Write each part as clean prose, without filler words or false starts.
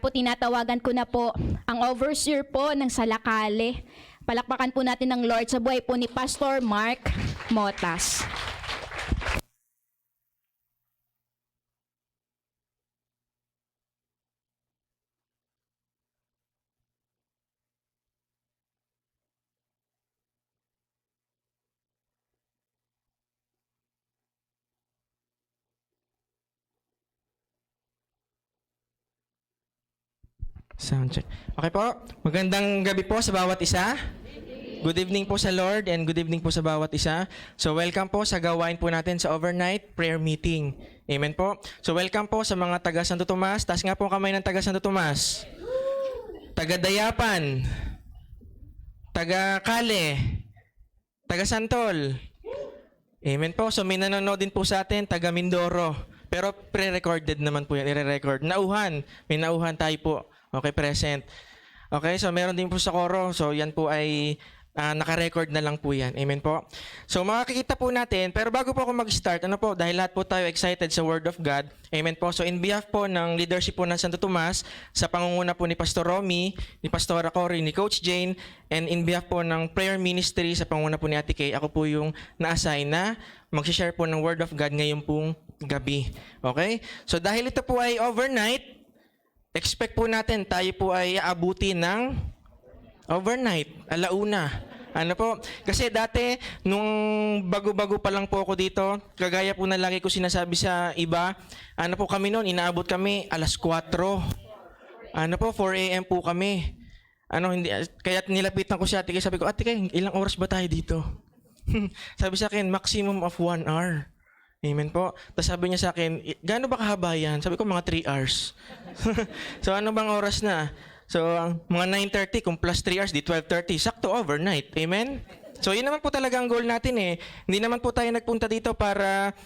po tinatawagan ko na po ang overseer po ng Salakale. Palakpakan po natin ng Lord sa buhay po ni Pastor Mark Motas. Sound check. Okay po. Magandang gabi po sa bawat isa. Good evening po sa Lord and good evening po sa bawat isa. So welcome po sa gawain po natin sa overnight prayer meeting. Amen po. So welcome po sa mga taga Santo Tomas. Taas nga po ang kamay ng taga Santo Tomas. Taga Dayapan. Taga Kale. Taga Santol. Amen po. So may nanonood din po sa atin, taga Mindoro. Pero pre-recorded naman po yan, i-record. Nauhan. May nauhan tayo po. Okay, present. Okay, so meron din po sa Coro. So yan po ay naka-record na lang po yan. Amen po. So makikita po natin, pero bago po ako mag-start, ano po, dahil lahat po tayo excited sa Word of God. Amen po. So in behalf po ng leadership po ng Santo Tomas, sa pangunguna po ni Pastor Romy, ni Pastora Cory, ni Coach Jane, and in behalf po ng prayer ministry sa pangunguna po ni Ate Kay, ako po yung na-assign na mag-share po ng Word of God ngayon pong gabi. Okay? So dahil ito po ay overnight, expect po natin tayo po ay aabuti ng overnight, alauna. Ano po? Kasi dati, nung bago-bago pa lang po ako dito, kagaya po na lagi ko sinasabi sa iba, ano po kami noon, inaabot kami alas 4. Ano po, 4 a.m. po kami. Ano, hindi, kaya nilapitan ko si Ate Kay, sabi ko, Ate Kay, ilang oras ba tayo dito? Sabi sa akin, maximum of 1 hour. Amen po. Tapos sabi niya sa akin, gaano ba kahaba yan? Sabi ko, mga 3 hours. So ano bang oras na? So mga 9:30, kung plus 3 hours, di 12:30. Sakto overnight. Amen? So yun naman po talaga ang goal natin eh. Hindi naman po tayo nagpunta dito para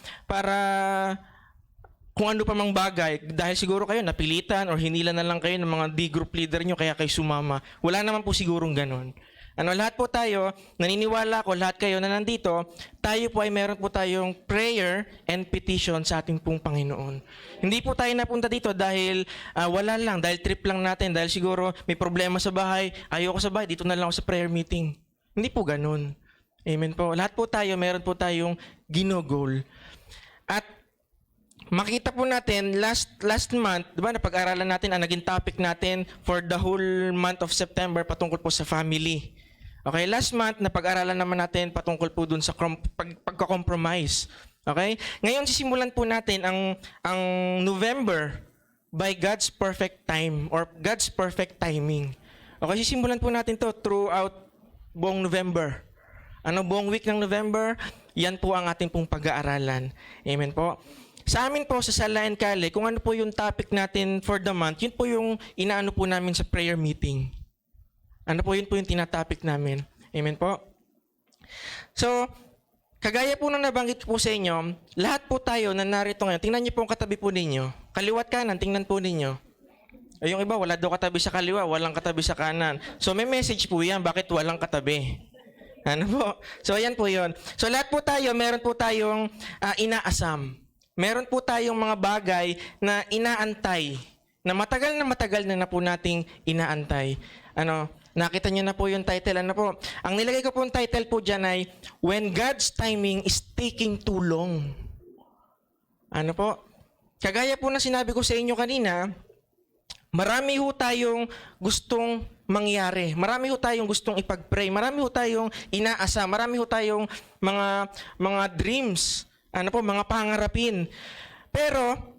kung ano pa mang bagay. Dahil siguro kayo napilitan or hinila na lang kayo ng mga D-group leader nyo kaya kayo sumama. Wala naman po sigurong ganon. Ano, lahat po tayo, naniniwala ko, lahat kayo na nandito, tayo po ay meron po tayong prayer and petition sa ating pong Panginoon. Hindi po tayo napunta dito dahil wala lang, dahil trip lang natin, dahil siguro may problema sa bahay, ayoko sa bahay, dito na lang ako sa prayer meeting. Hindi po ganun. Amen po. Lahat po tayo, meron po tayong ginogol. At makita po natin, last month, di ba, napag-aralan natin, ang naging topic natin for the whole month of September patungkol po sa family. Okay, last month, napag-aralan naman natin patungkol po dun sa pagka-compromise. Okay? Ngayon, sisimulan po natin ang November by God's perfect time or God's perfect timing. Okay, sisimulan po natin to throughout buong November. Ano, buong week ng November, yan po ang ating pong pag-aaralan. Amen po. Sa amin po, sa Sala and Kale, kung ano po yung topic natin for the month, yun po yung inaano po namin sa prayer meeting. Ano po, yun po yung tinatopic namin. Amen po. So, kagaya po nang nabanggit po sa inyo, lahat po tayo na narito ngayon, tingnan niyo po ang katabi po ninyo. Kaliwat kanan, tingnan po ninyo. Ay, yung iba, wala daw katabi sa kaliwa, walang katabi sa kanan. So, may message po yan, bakit walang katabi? Ano po? So, ayan po yun. So, lahat po tayo, meron po tayong inaasam. Meron po tayong mga bagay na inaantay, na matagal na po nating inaantay. Ano, nakita niyo na po yung title. Ano po? Ang nilagay ko po yung title po dyan ay, When God's Timing is Taking Too Long. Ano po? Kagaya po na sinabi ko sa inyo kanina, marami ho tayong gustong mangyari. Marami ho tayong gustong ipag-pray. Marami ho tayong inaasa. Marami ho tayong mga dreams. Ano po? Mga pangarapin. Pero,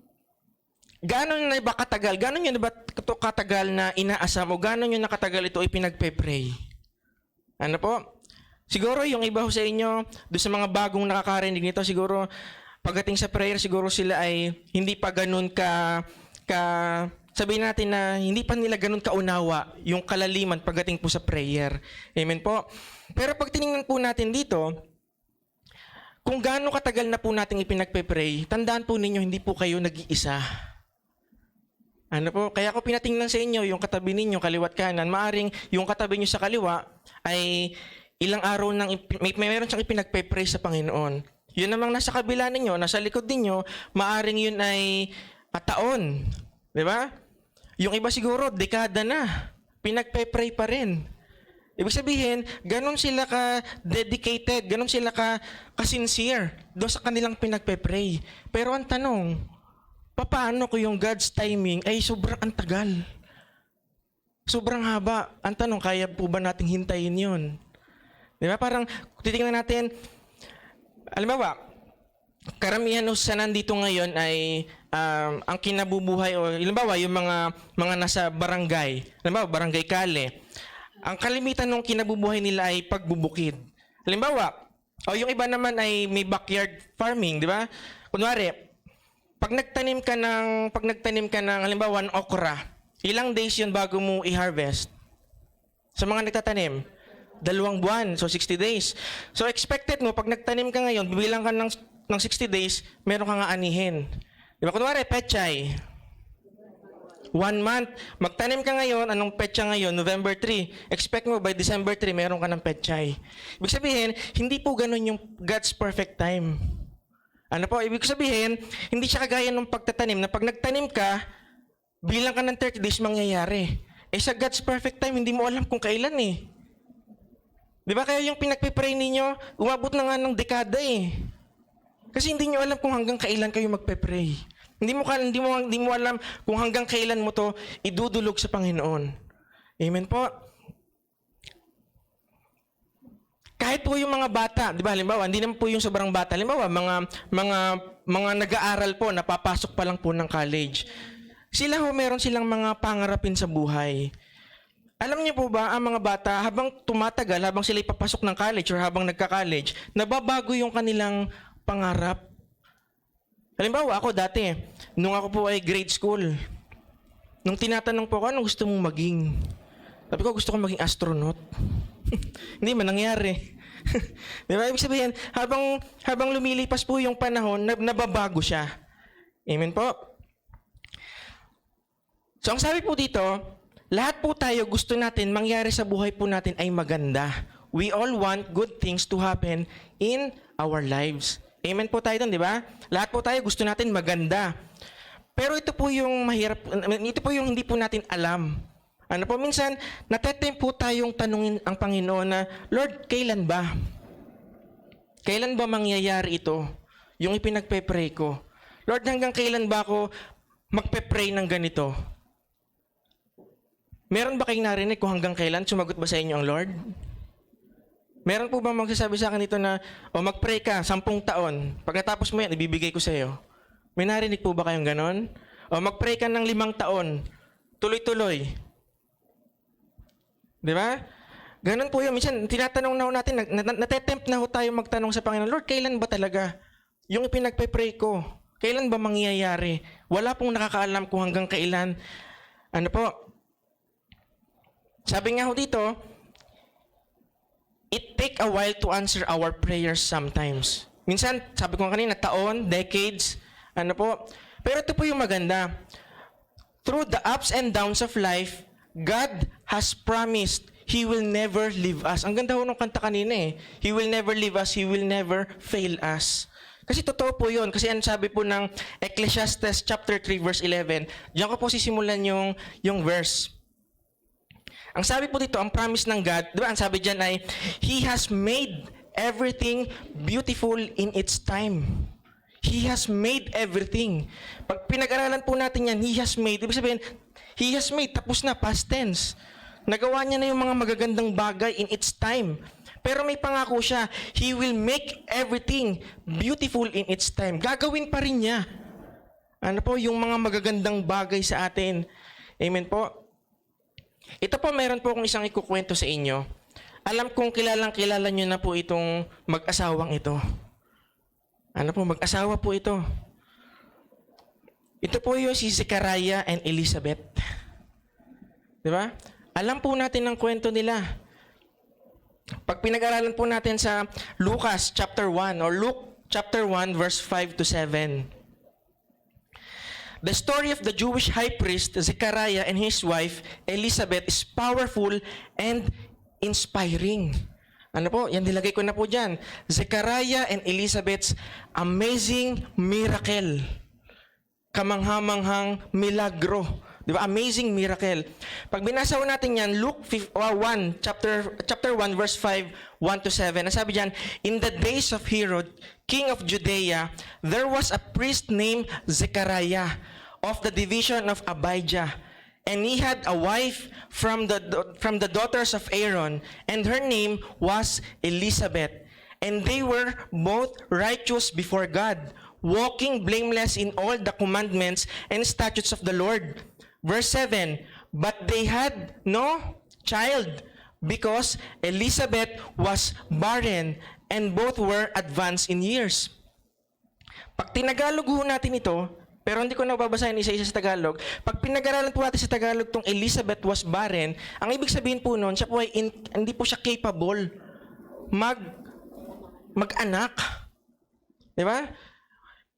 gaano nyo na ba katagal? Gaano nyo na ba ito katagal na inaasam? O gaano nyo na katagal ito ipinagpe-pray? Ano po? Siguro yung iba ho sa inyo, doon sa mga bagong nakakarinig nito, siguro pagdating sa prayer, siguro sila ay hindi pa ganun sabihin natin na hindi pa nila ganun kaunawa yung kalaliman pagdating po sa prayer. Amen po? Pero pag tinignan po natin dito, kung gaano katagal na po nating ipinagpe-pray, tandaan po ninyo, hindi po kayo nag-iisa. Ano po? Kaya ko pinatingnan sa inyo yung katabi ninyo, kaliwat kanan. Maaring yung katabi nyo sa kaliwa ay ilang araw nang meron siyang ipinagpe-pray sa Panginoon. Yun namang nasa kabila ninyo, nasa likod ninyo, maaring yun ay taon. Di ba? Yung iba siguro, dekada na. Pinagpe-pray pa rin. Ibig sabihin, ganun sila ka-dedicated, ganun sila ka-sincere doon sa kanilang pinagpe-pray. Pero ang tanong, paano kung yung God's timing ay sobrang antagal? Sobrang haba. Ang tanong, kaya po ba nating hintayin yun? Di ba? Parang titingnan natin, alam ba, karamihan sa nandito ngayon ay ang kinabubuhay o halimbawa yung mga nasa barangay, halimbawa barangay Kale, ang kalimitan ng kinabubuhay nila ay pagbubukid. Halimbawa, o yung iba naman ay may backyard farming, di ba? Kunwari, pag nagtanim ka ng halimbawa ng okra, ilang days yun bago mo i-harvest? Sa mga nagtatanim, 2 buwan, so 60 days. So expected mo, pag nagtanim ka ngayon, bibilang ka ng 60 days, meron ka nga anihin. Di ba? Kunwari, pechay. 1 month. Magtanim ka ngayon, anong petsa ngayon? November 3. Expect mo, by December 3, meron ka ng petchay. Ibig sabihin, hindi po ganun yung God's perfect time. Ano po? Ibig sabihin, hindi siya kagaya ng pagtatanim, na pag nagtanim ka, bilang ka ng 30 days, mangyayari. Sa God's perfect time, hindi mo alam kung kailan eh. Di ba? Kaya yung pinagpipray ninyo, umabot na nga ng dekada eh. Kasi hindi nyo alam kung hanggang kailan kayo magpe-pray. Hindi mo alam kung hanggang kailan mo to idudulog sa Panginoon. Amen po. Kahit po yung mga bata, di ba, halimbawa, hindi naman po yung sobrang bata, halimbawa, mga nag-aaral po, napapasok pa lang po ng college. Sila ho, meron silang mga pangarapin sa buhay. Alam niyo po ba, ang mga bata, habang tumatagal, habang sila ipapasok ng college or habang nagka-college, nababago yung kanilang pangarap. Halimbawa, ako dati, nung ako po ay grade school, nung tinatanong po ako, anong gusto mong maging? Sabi ko, gusto ko maging astronaut. Hindi man nangyari. Di ba? Ibig sabihin, habang lumilipas po yung panahon, nababago siya. Amen po? So, ang sabi po dito, lahat po tayo gusto natin, mangyari sa buhay po natin ay maganda. We all want good things to happen in our lives. Amen po tayo doon, di ba? Lahat po tayo gusto natin maganda. Pero ito po yung mahirap, ito po yung hindi po natin alam. Ano po, minsan, natetempt po tayong tanungin ang Panginoon na, Lord, kailan ba? Kailan ba mangyayari ito? Yung ipinagpe-pray ko. Lord, hanggang kailan ba ako magpe-pray ng ganito? Meron ba kayong narinig kung hanggang kailan? Sumagot ba sa inyo ang Lord? Meron po ba magsasabi sa akin dito na, mag-pray ka, 10 taon. Pagkatapos mo yan, ibibigay ko sa iyo. May narinig po ba kayong ganon? Mag-pray ka ng 5 taon. Tuloy-tuloy. Di ba? Ganon po yun. Minsan, tinatanong na ho natin, natetempt na ho tayo magtanong sa Panginoon, Lord, kailan ba talaga? Yung ipinagpe-pray ko, kailan ba mangyayari? Wala pong nakakaalam kung hanggang kailan. Ano po? Sabi nga ho dito, it take a while to answer our prayers sometimes. Minsan, sabi ko kanina, taon, decades, ano po. Pero ito po yung maganda. Through the ups and downs of life, God has promised He will never leave us. Ang ganda ho ng kanta kanina eh. He will never leave us, He will never fail us. Kasi totoo po yun. Kasi ang sabi po ng Ecclesiastes chapter 3 verse 11, diyan ko po sisimulan yung verse. Ang sabi po dito, ang promise ng God, di ba, ang sabi dyan ay, He has made everything beautiful in its time. He has made everything. Pag pinag-aralan po natin yan, He has made, ibig sabihin, He has made, tapos na, past tense. Nagawa niya na yung mga magagandang bagay in its time. Pero may pangako siya, He will make everything beautiful in its time. Gagawin pa rin niya. Ano po, yung mga magagandang bagay sa atin. Amen po? Ito po, mayroon po akong isang ikukwento sa inyo. Alam kong kilalang-kilala nyo na po itong mag-asawang ito. Ano po, mag-asawa po ito. Ito po yung si Zechariah and Elizabeth. Di ba? Alam po natin ang kwento nila. Pag pinag-aralan po natin sa Lucas chapter 1 or Luke chapter 1 verse 5 to 7. The story of the Jewish high priest Zechariah and his wife Elizabeth is powerful and inspiring. Ano po? Yan, nilagay ko na po dyan. Zechariah and Elizabeth's amazing miracle. Kamangha-manghang milagro. Di ba? Amazing miracle. Pag binasa ko natin yan, Luke 1, chapter 1, verse 5, 1 to 7. Ang sabi diyan, in the days of Herod, king of Judea, there was a priest named Zechariah of the division of Abijah. And he had a wife from the daughters of Aaron, and her name was Elizabeth. And they were both righteous before God, walking blameless in all the commandments and statutes of the Lord. Verse 7, but they had no child because Elizabeth was barren and both were advanced in years. Pag tinagalog ho natin ito, pero hindi ko na babasahin isa-isa sa Tagalog. Pag pinag-aralan po natin sa Tagalog tong Elizabeth was barren, ang ibig sabihin po noon, siya po ay hindi po siya capable mag-anak. Di ba?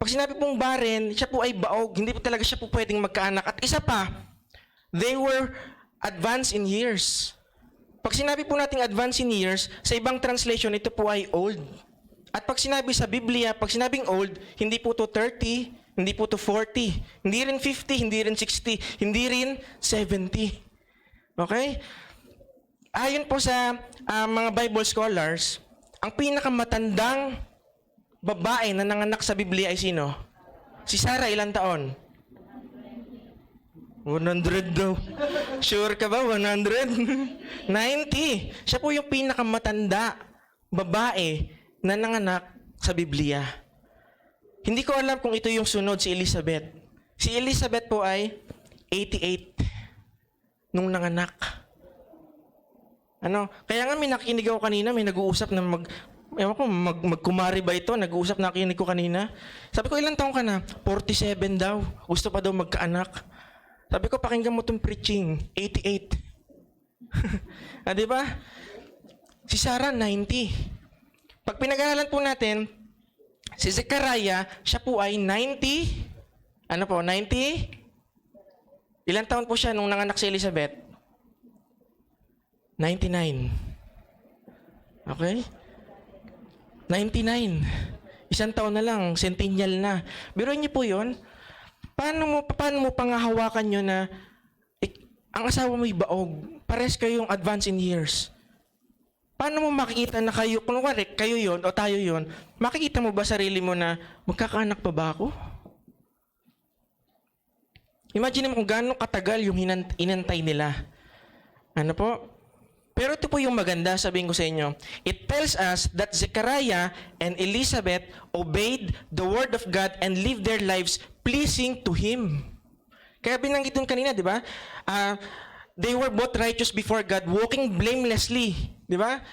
Pag sinabi pong barren, siya po ay baog. Hindi po talaga siya po pwedeng magkaanak. At isa pa, they were advanced in years. Pag sinabi po nating advanced in years, sa ibang translation, ito po ay old. At pag sinabi sa Biblia, pag sinabing old, hindi po to 30, hindi po to 40, hindi rin 50, hindi rin 60, hindi rin 70. Okay? Ayon po sa mga Bible scholars, ang pinakamatandang babae na nanganak sa Biblia ay sino? Si Sarah, ilang taon? 100 daw. Sure ka ba? 100? 90. Siya po yung pinakamatanda babae na nanganak sa Biblia. Hindi ko alam kung ito yung sunod si Elizabeth. Si Elizabeth po ay 88 nung nanganak. Kaya nga may nakikinig ako kanina, may nag-uusap na magkumari ba ito? Nag-uusap na kinig ko kanina. Sabi ko, ilang taong ka na? 47 daw. Gusto pa daw magkaanak. Sabi ko, pakinggan mo itong preaching. 88. Di ba? Si Sarah, 90. Pag pinag-aralan po natin, si Zechariah, siya po ay 90. 90? Ilang taon po siya nung nanganak si Elizabeth? 99. Okay? 99. Isang taon na lang, centennial na. Biruin niyo po yun. Paano mo pangahawakan nyo na ang asawa mo'y baog? Pares kayong advance in years. Paano mo makikita na kayo, kunwari, kayo yon o tayo yon, makikita mo ba sarili mo na magkakaanak pa ba ako? Imagine mo kung gaano katagal yung inantay nila. Ano po? Pero ito po yung maganda, sabihin ko sa inyo. It tells us that Zechariah and Elizabeth obeyed the word of God and lived their lives pleasing to Him. Kaya binanggit dun kanina, di ba? They were both righteous before God, walking blamelessly. Di ba?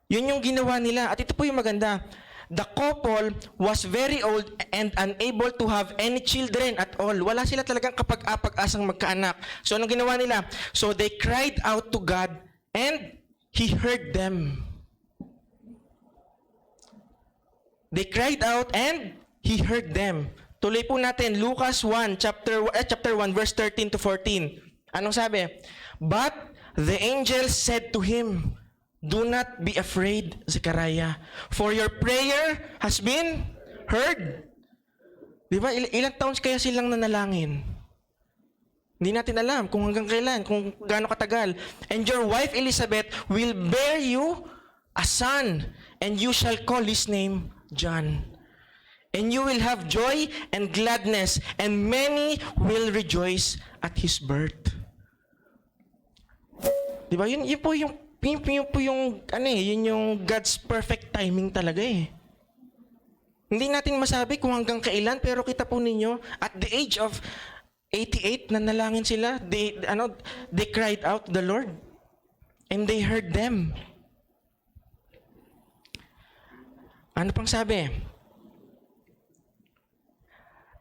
Yun yung ginawa nila. At ito po yung maganda. The couple was very old and unable to have any children at all. Wala sila talagang kapag-apag-asang magkaanak. So anong ginawa nila? So they cried out to God and He heard them. They cried out and He heard them. Tuloy po natin, Lucas 1, chapter 1, verse 13 to 14. Anong sabi? But the angel said to him, do not be afraid, Zechariah, for your prayer has been heard. Di ba? Ilang taon kaya silang nanalangin? Hindi natin alam kung hanggang kailan, kung gaano katagal. And your wife Elizabeth will bear you a son, and you shall call his name John. And you will have joy and gladness, and many will rejoice at his birth. Di ba? Yun po yung God's perfect timing talaga eh. Hindi natin masabi kung hanggang kailan, pero kita po ninyo, at the age of 88, nanalangin sila, they cried out to the Lord, and they heard them. Ano pang sabi?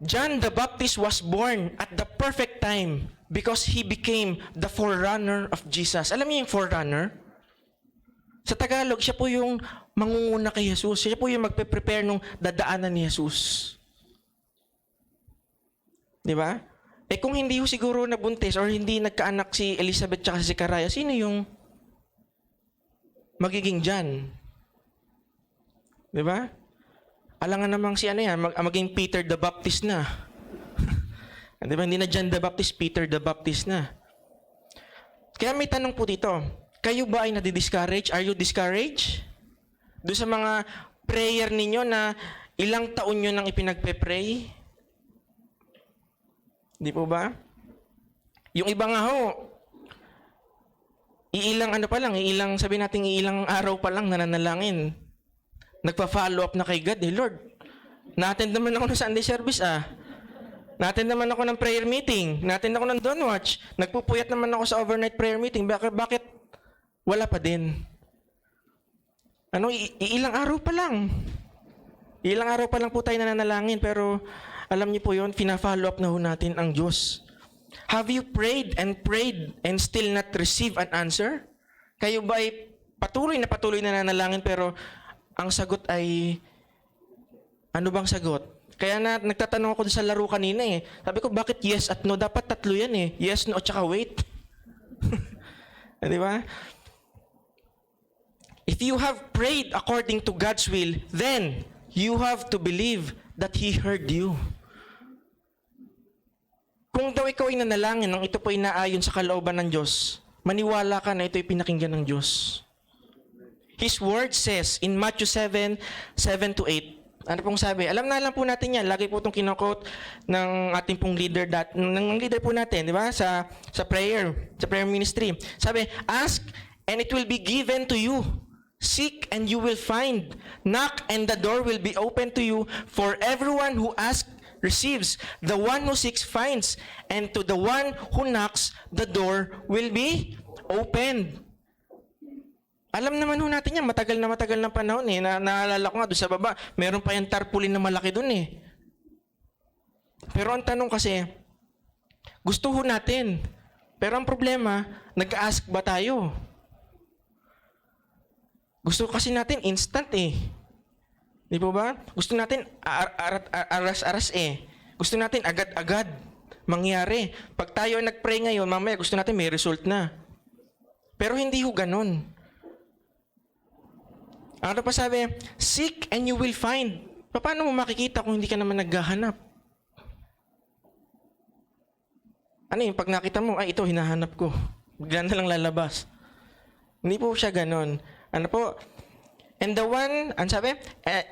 John the Baptist was born at the perfect time because he became the forerunner of Jesus. Alam niyo yung forerunner? Sa Tagalog, siya po yung mangunguna kay Jesus. Siya po yung magpe-prepare nung dadaanan ni Jesus. Di ba? Kung hindi ho siguro nabuntis or hindi nagkaanak si Elizabeth at si Zechariah, sino yung magiging John? Di ba? Alangan namang si maging Peter the Baptist na. Di ba? Hindi na John the Baptist, Peter the Baptist na. Kaya may tanong po dito, kayo ba ay nadi-discourage? Are you discouraged? Doon sa mga prayer ninyo na ilang taon nyo nang ipinagpe-pray? Di po ba? Yung iba nga ho, sabi natin iilang araw pa lang nananalangin. Nagpa-follow up na kay God, Lord, na-attend naman ako ng Sunday service na-attend naman ako ng prayer meeting, na-attend ako ng Dawn Watch, nagpupuyat naman ako sa overnight prayer meeting, bakit wala pa din? Ilang araw pa lang. Ilang araw pa lang po tayo nananalangin, pero alam niyo po yun, fina-follow up na ho natin ang Diyos. Have you prayed and still not receive an answer? Kayo ba ay patuloy na nananalangin pero ang sagot ay ano bang sagot? Kaya nagtatanong ako sa laro kanina eh. Sabi ko, bakit yes at no? Dapat tatlo yan eh. Yes, no, at saka wait. Di ba? If you have prayed according to God's will, then you have to believe that He heard you. Kung daw ikaw ay nanalangin nang ito po ay naayon sa kalooban ng Diyos, maniwala ka na ito ay pinakinggan ng Diyos. His word says in Matthew 7:7-8, ano pong sabi? Alam po natin yan. Lagi po itong kinokot ng ating pong leader, ng leader po natin, di ba? Sa prayer ministry. Sabi, ask and it will be given to you. Seek and you will find. Knock and the door will be open to you. For everyone who asks receives. The one who seeks finds. And to the one who knocks, the door will be opened. Alam naman ho natin yan, matagal na panahon eh. Naalala ko nga doon sa baba, meron pa yung tarpaulin na malaki doon eh. Pero ang tanong kasi, gusto ho natin. Pero ang problema, nag-ask ba tayo? Gusto kasi natin instant eh. Di po ba? Gusto natin aras-aras eh. Gusto natin agad-agad mangyari. Pag tayo nag-pray ngayon, mamaya gusto natin may result na. Pero hindi ho ganun. Ano pa sabi? Seek and you will find. Paano mo makikita kung hindi ka naman naghahanap? Ano yung pag nakita mo, ay ito hinahanap ko. Bigla na lang lalabas. Hindi po siya ganun. Ano po? And the one, ano sabi?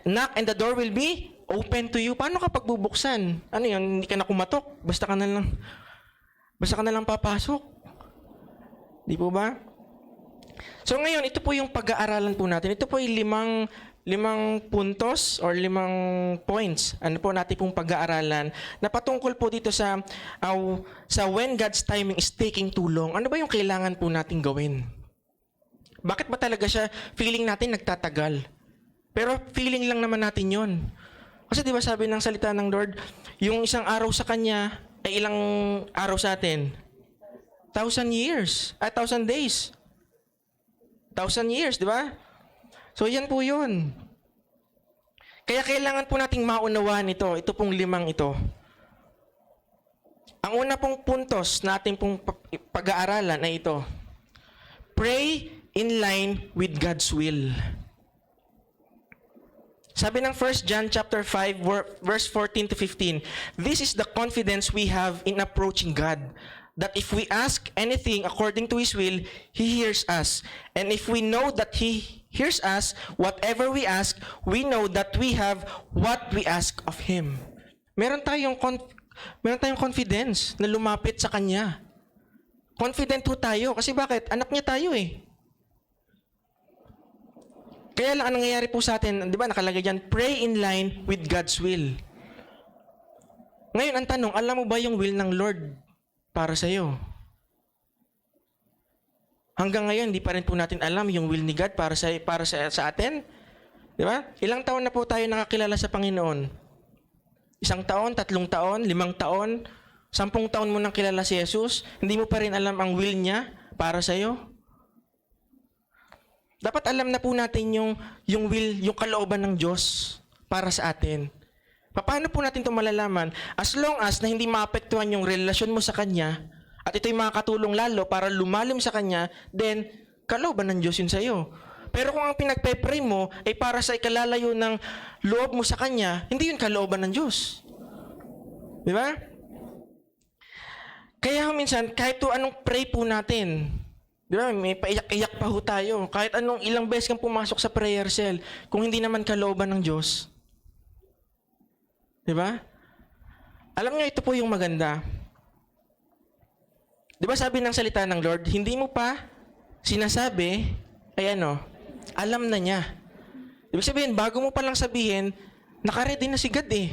Knock and the door will be open to you. Paano kapag bubuksan? Ano yun? Hindi ka na kumatok. Basta ka na lang papasok. Di po ba? So ngayon, ito po yung pag-aaralan po natin. Ito po yung limang puntos or 5 points. Ano po natin pong pag-aaralan na patungkol po dito sa when God's timing is taking too long. Ano ba yung kailangan po natin gawin? Bakit ba talaga siya feeling natin nagtatagal? Pero feeling lang naman natin yon. Kasi di ba sabi ng salita ng Lord, yung isang araw sa Kanya ay ilang araw sa atin? 1,000 years. 1,000 days. 1,000 years, di ba? So yan po yun. Kaya kailangan po nating maunawaan ito. Ito pong 5 ito. Ang una pong puntos na ating pong pag-aaralan ay ito. Pray in line with God's will. Sabi ng 1 John chapter 5 verse 14-15, this is the confidence we have in approaching God, that if we ask anything according to His will, He hears us. And if we know that He hears us, whatever we ask, we know that we have what we ask of Him. Meron tayong confidence na lumapit sa Kanya. Confident po tayo. Kasi bakit? Anak niya tayo eh. Kaya lang ang nangyayari po sa atin, di ba nakalagay dyan, pray in line with God's will. Ngayon, ang tanong, alam mo ba yung will ng Lord para sa iyo? Hanggang ngayon, di pa rin po natin alam yung will ni God para sa atin. Di ba? Ilang taon na po tayo nakakilala sa Panginoon? 1 taon, 3 taon, 5 taon, 10 taon mo nang kilala si Jesus, hindi mo pa rin alam ang will niya para sa iyo? Dapat alam na po natin yung will, yung kalooban ng Diyos para sa atin. Paano po natin ito malalaman? As long as na hindi maapektuhan yung relasyon mo sa Kanya, at ito'y makakatulong lalo para lumalim sa Kanya, then kalooban ng Diyos yun sa iyo. Pero kung ang pinagpe-pray mo ay para sa ikalalayo ng loob mo sa Kanya, hindi yun kalooban ng Diyos. Di ba? Kaya minsan, kahit to anong pray po natin, di ba, may paiyak-iyak pa ho tayo. Kahit anong ilang beses kang pumasok sa prayer cell, kung hindi naman kalooban ng Diyos. Di ba? Alam niyo, ito po yung maganda. Di ba sabi ng salita ng Lord, hindi mo pa sinasabi, ay alam na niya. Ibig sabihin, bago mo palang sabihin, nakaready na si God eh.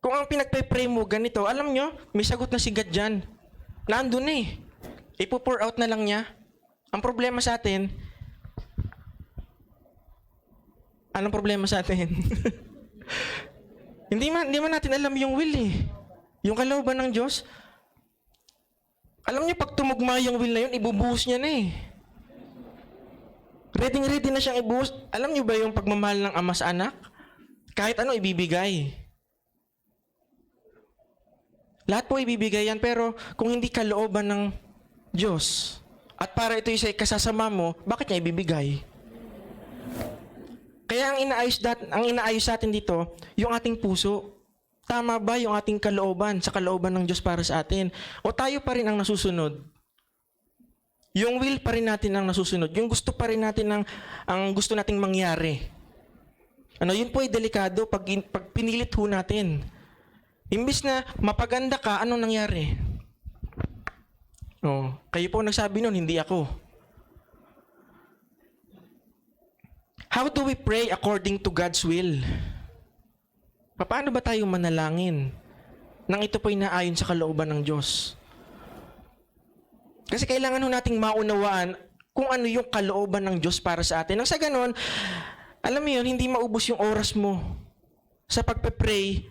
Kung ang pinagpe-pray mo ganito, alam nyo, may sagot na si God dyan. Nandun eh. Ipo-pour out na lang niya. Ang problema sa atin, anong problema sa atin? Hindi man natin alam yung will eh. Yung kalooban ng Diyos. Alam niyo, pag tumugma yung will na yun, ibubuhos niya na eh. Ready na siyang ibuhos. Alam niyo ba yung pagmamahal ng ama sa anak? Kahit ano, ibibigay. Lahat po ibibigay yan, pero kung hindi kalooban ng Diyos, at para ito yung kasasama mo, bakit niya ibibigay? Kaya ang inaayos natin dito, yung ating puso. Tama ba yung ating kalooban sa kalooban ng Diyos para sa atin? O tayo pa rin ang nasusunod? Yung will pa rin natin ang nasusunod. Yung gusto pa rin natin ang gusto nating mangyari. Yun po ay delikado pag pinilit ho natin. Imbis na mapaganda ka, anong nangyari? Kayo po nagsabi nun, hindi ako. How do we pray according to God's will? Paano ba tayo manalangin nang ito po'y naayon sa kalooban ng Diyos? Kasi kailangan ho nating maunawaan kung ano yung kalooban ng Diyos para sa atin. Nang sa ganon, alam mo yun, hindi maubos yung oras mo sa pagpe-pray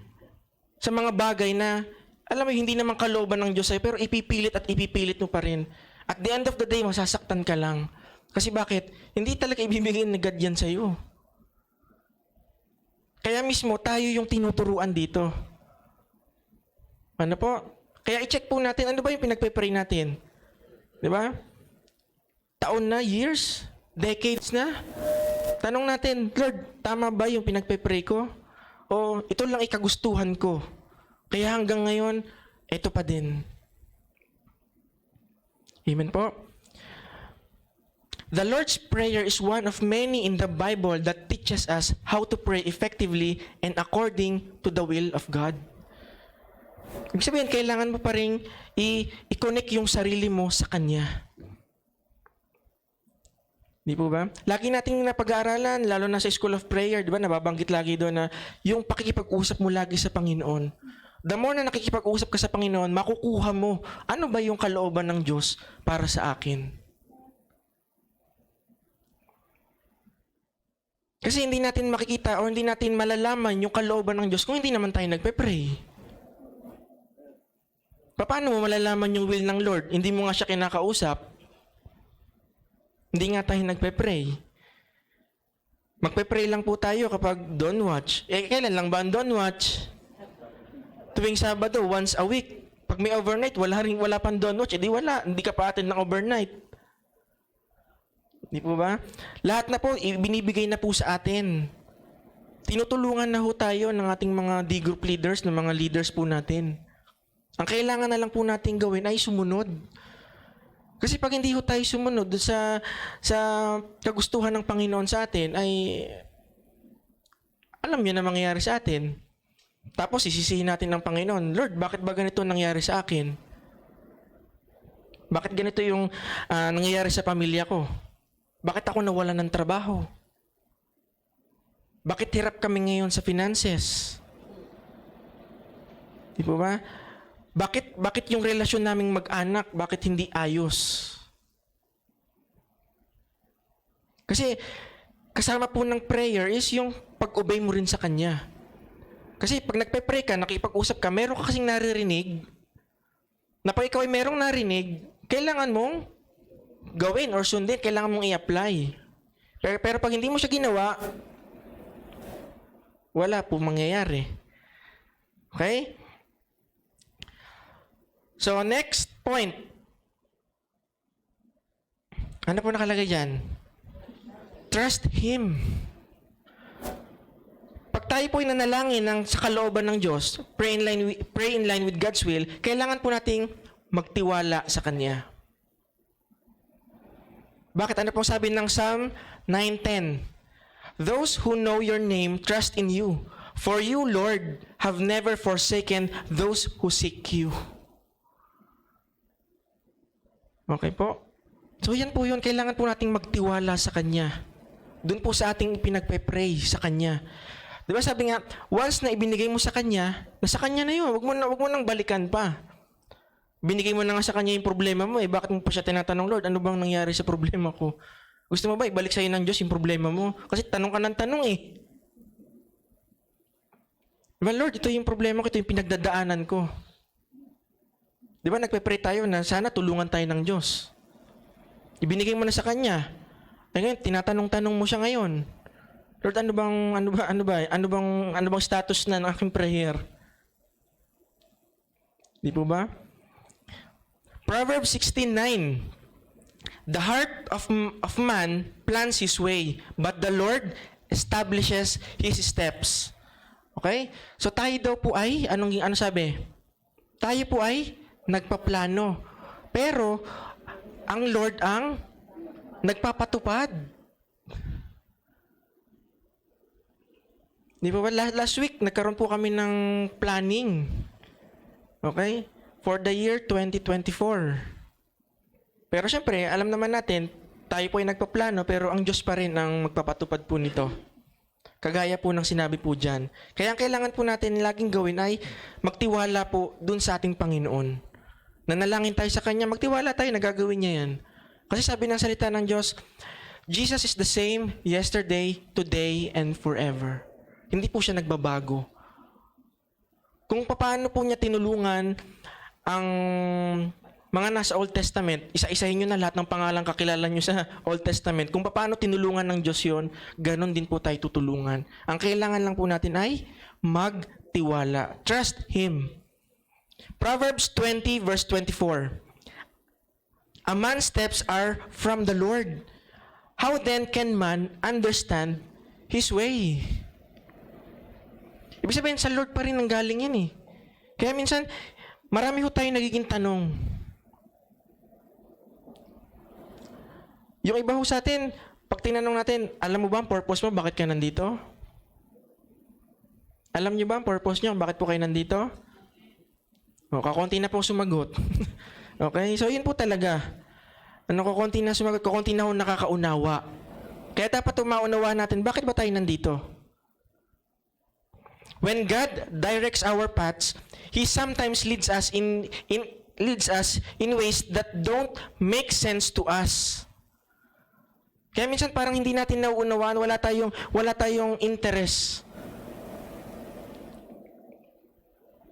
sa mga bagay na, alam mo, hindi naman kalooban ng Diyos sa'yo, pero ipipilit mo pa rin. At the end of the day, masasaktan ka lang. Kasi bakit? Hindi talaga ibibigay ni God yan sa'yo. Kaya mismo, tayo yung tinuturuan dito. Ano po? Kaya i-check po natin, ano ba yung pinagpe-pray natin? Di ba? Taon na, years, decades na. Tanong natin, Lord, tama ba yung pinagpe-pray ko? O ito lang ikagustuhan ko? Kaya hanggang ngayon, ito pa din. Amen po? The Lord's Prayer is one of many in the Bible that teaches us how to pray effectively and according to the will of God. Ibig sabihin, kailangan mo pa rin i-connect yung sarili mo sa Kanya. Di po ba? Lagi nating napag-aaralan, lalo na sa School of Prayer, di ba? Nababanggit lagi doon na yung pakikipag-usap mo lagi sa Panginoon. The more na nakikipag-usap ka sa Panginoon, makukuha mo ano ba yung kalooban ng Diyos para sa akin. Kasi hindi natin makikita o hindi natin malalaman yung kalooban ng Diyos kung hindi naman tayo nagpe-pray. Paano mo malalaman yung will ng Lord? Hindi mo nga siya kinakausap. Hindi nga tayo nagpe-pray. Magpe-pray lang po tayo kapag dawn watch. Kailan lang ba ang dawn watch? Tuwing Sabado, once a week. Pag may overnight, wala pang dawn watch. Wala. Hindi ka pa attend ng overnight. Di po ba? Lahat na po, binibigay na po sa atin. Tinutulungan na ho tayo ng ating mga D-group leaders, ng mga leaders po natin. Ang kailangan na lang po natin gawin ay sumunod. Kasi pag hindi ho tayo sumunod sa kagustuhan ng Panginoon sa atin, ay alam niyo na mangyayari sa atin. Tapos isisihin natin ng Panginoon, Lord, bakit ba ganito nangyari sa akin? Bakit ganito yung nangyayari sa pamilya ko? Bakit ako nawalan ng trabaho? Bakit hirap kami ngayon sa finances? Di po ba? Bakit yung relasyon naming mag-anak, bakit hindi ayos? Kasi kasama po ng prayer is yung pag-obey mo rin sa Kanya. Kasi pag nagpe-pray ka, nakipag-usap ka, meron ka kasing naririnig, na pag ikaw ay merong narinig, kailangan mong gawin or sundin, kailangan mong i-apply. Pero pag hindi mo siya ginawa, wala po mangyayari. Okay? So, next point. Ano po nakalagay dyan? Trust Him. Pag tayo po ay nanalangin sa kalooban ng Diyos, pray in line with God's will, kailangan po nating magtiwala sa Kanya. Bakit? Ano pong sabi ng Psalm 9:10? Those who know your name trust in you. For you, Lord, have never forsaken those who seek you. Okay po? So yan po yun. Kailangan po nating magtiwala sa Kanya. Doon po sa ating pinagpe-pray sa Kanya. Di ba sabi nga, once na ibinigay mo sa Kanya, nasa Kanya na yun. Wag mo nang balikan pa. Binigay mo na nga sa Kanya yung problema mo, bakit mo pa siya tinatanong, Lord, ano bang nangyari sa problema ko? Gusto mo ba ibalik sa'yo ng Diyos yung problema mo? Kasi tanong ka ng tanong eh. Diba, Lord, ito yung problema ko, ito yung pinagdadaanan ko. Di ba nagpe-pray tayo na sana tulungan tayo ng Diyos. Ibinigay mo na sa Kanya. Ngayon, tinatanong-tanong mo siya ngayon. Lord, ano bang status na ng aking prayer? Di po ba? Proverbs 16:9. The heart of man plans his way, but the Lord establishes his steps. Okay? So tayo daw po ay, ano sabi? Tayo po ay nagpaplano. Pero, ang Lord ang nagpapatupad. Di ba? Last week, nagkaroon po kami ng planning. Okay? For the year 2024. Pero syempre, alam naman natin, tayo po ay nagpaplano, pero ang Diyos pa rin ang magpapatupad po nito. Kagaya po ng sinabi po dyan. Kaya ang kailangan po natin laging gawin ay magtiwala po dun sa ating Panginoon. Nanalangin tayo sa Kanya, magtiwala tayo, nagagawin niya yan. Kasi sabi ng salita ng Diyos, Jesus is the same yesterday, today, and forever. Hindi po siya nagbabago. Kung paano po niya tinulungan ang mga nasa Old Testament, isa-isahin nyo na lahat ng pangalang kakilala nyo sa Old Testament. Kung paano tinulungan ng Diyos yun, ganon din po tayo tutulungan. Ang kailangan lang po natin ay magtiwala. Trust Him. Proverbs 20 verse 24. A man's steps are from the Lord. How then can man understand his way? Ibig sabihin, sa Lord pa rin ang galing yan eh. Kaya minsan, marami ho tayo nagiging tanong. Yung iba ho sa atin, pag tinanong natin, alam mo ba ang purpose mo? Bakit ka nandito? Alam niyo ba ang purpose niyo? Bakit po kayo nandito? O, kakunti na po sumagot. Okay? So, yun po talaga. Kakunti na sumagot, kakunti na ho nakakaunawa. Kaya dapat maunawaan natin, bakit ba tayo nandito? When God directs our paths, He sometimes leads us in ways that don't make sense to us. Kaya minsan parang hindi natin nauunawaan, wala tayong interest.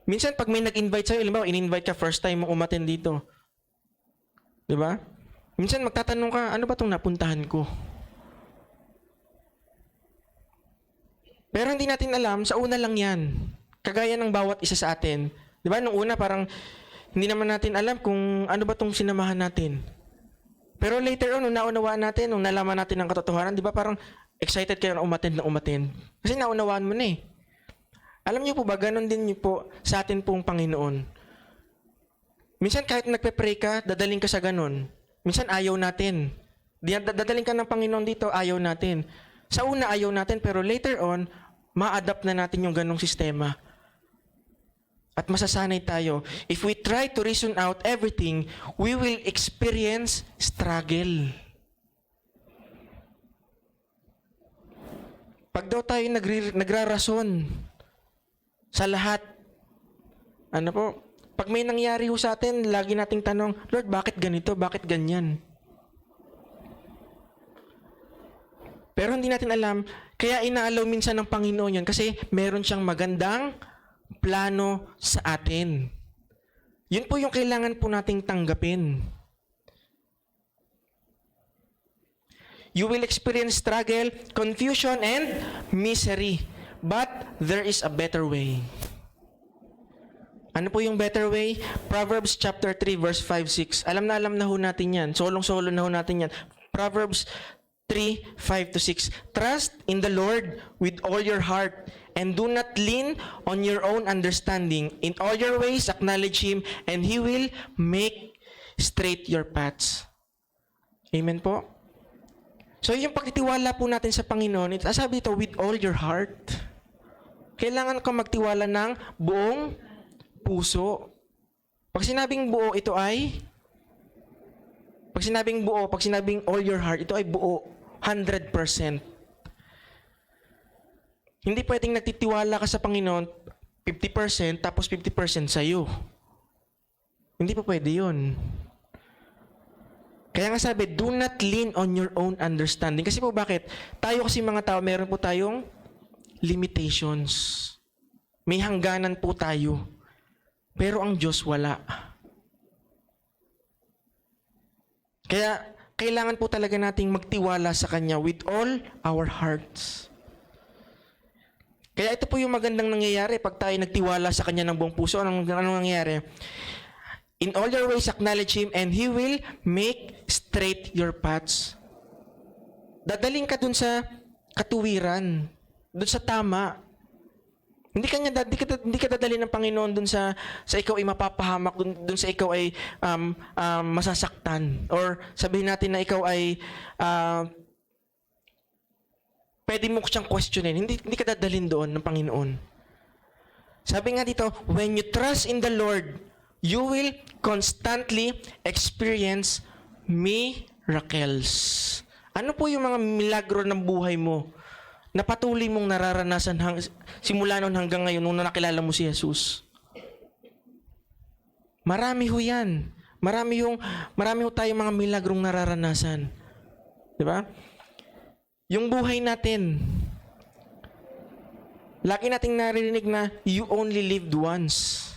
Minsan pag may nag-invite sa'yo, alam mo, in-invite ka first time mo umattend dito. 'Di ba? Minsan magtatanong ka, ano ba 'tong napuntahan ko? Pero hindi natin alam, sa una lang 'yan. Kagaya ng bawat isa sa atin. 'Di ba? Nung una parang hindi naman natin alam kung ano ba 'tong sinamahan natin. Pero later on, nung naunawaan natin, nung nalaman natin ang katotohanan, 'di ba parang excited kayo na umattend. Kasi naunawaan mo na eh. Alam niyo po ba, ganon din niyo po sa atin pong Panginoon. Minsan kahit nagpe-pray ka, dadaling ka sa ganon. Minsan ayaw natin. Dadaling ka ng Panginoon dito, ayaw natin. Sa una ayaw natin, pero later on, ma-adapt na natin yung ganong sistema. At masasanay tayo. If we try to reason out everything, we will experience struggle. Pag daw tayo nagrarason sa lahat, pag may nangyari ho sa atin, lagi nating tanong, Lord, bakit ganito? Bakit ganyan? Pero hindi natin alam, kaya inaalaw minsan ng Panginoon yan kasi meron siyang magandang plano sa atin. Yun po yung kailangan po nating tanggapin. You will experience struggle, confusion, and misery. But there is a better way. Ano po yung better way? Proverbs chapter 3 verse 5-6. Alam na ho natin yan. Solong-solo na ho natin yan. Proverbs 3:5-6. Trust in the Lord with all your heart and do not lean on your own understanding. In all your ways, acknowledge Him and He will make straight your paths. Amen po? So yung pagtitiwala po natin sa Panginoon, sabi dito, with all your heart. Kailangan ko magtiwala ng buong puso. Pag sinabing buo, ito ay pag sinabing all your heart, ito ay buo, 100%. Hindi pwedeng nagtitiwala ka sa Panginoon, 50%, tapos 50% sa'yo. Hindi pa pwede yun. Kaya nga sabi, do not lean on your own understanding. Kasi po bakit? Tayo kasi mga tao, meron po tayong limitations. May hangganan po tayo. Pero ang Diyos wala. Kaya, kailangan po talaga nating magtiwala sa Kanya with all our hearts. Kaya ito po yung magandang nangyayari pag tayo nagtiwala sa Kanya ng buong puso. Anong nangyayari? In all your ways, acknowledge Him and He will make straight your paths. Dadaling ka dun sa katuwiran, dun sa tama. Hindi ka dadalhin ng Panginoon dun sa ikaw ay mapapahamak, dun sa ikaw ay masasaktan. Or sabihin natin na ikaw ay pwede mo siyang questionin. Hindi ka dadalhin doon ng Panginoon. Sabi nga dito, when you trust in the Lord, you will constantly experience miracles. Ano po yung mga milagro ng buhay mo na patuloy mong nararanasan simula noon hanggang ngayon nung nakilala mo si Jesus? Marami ho yan. Marami ho tayong mga milagrong nararanasan. Di ba? Yung buhay natin, lagi nating narinig na you only lived once.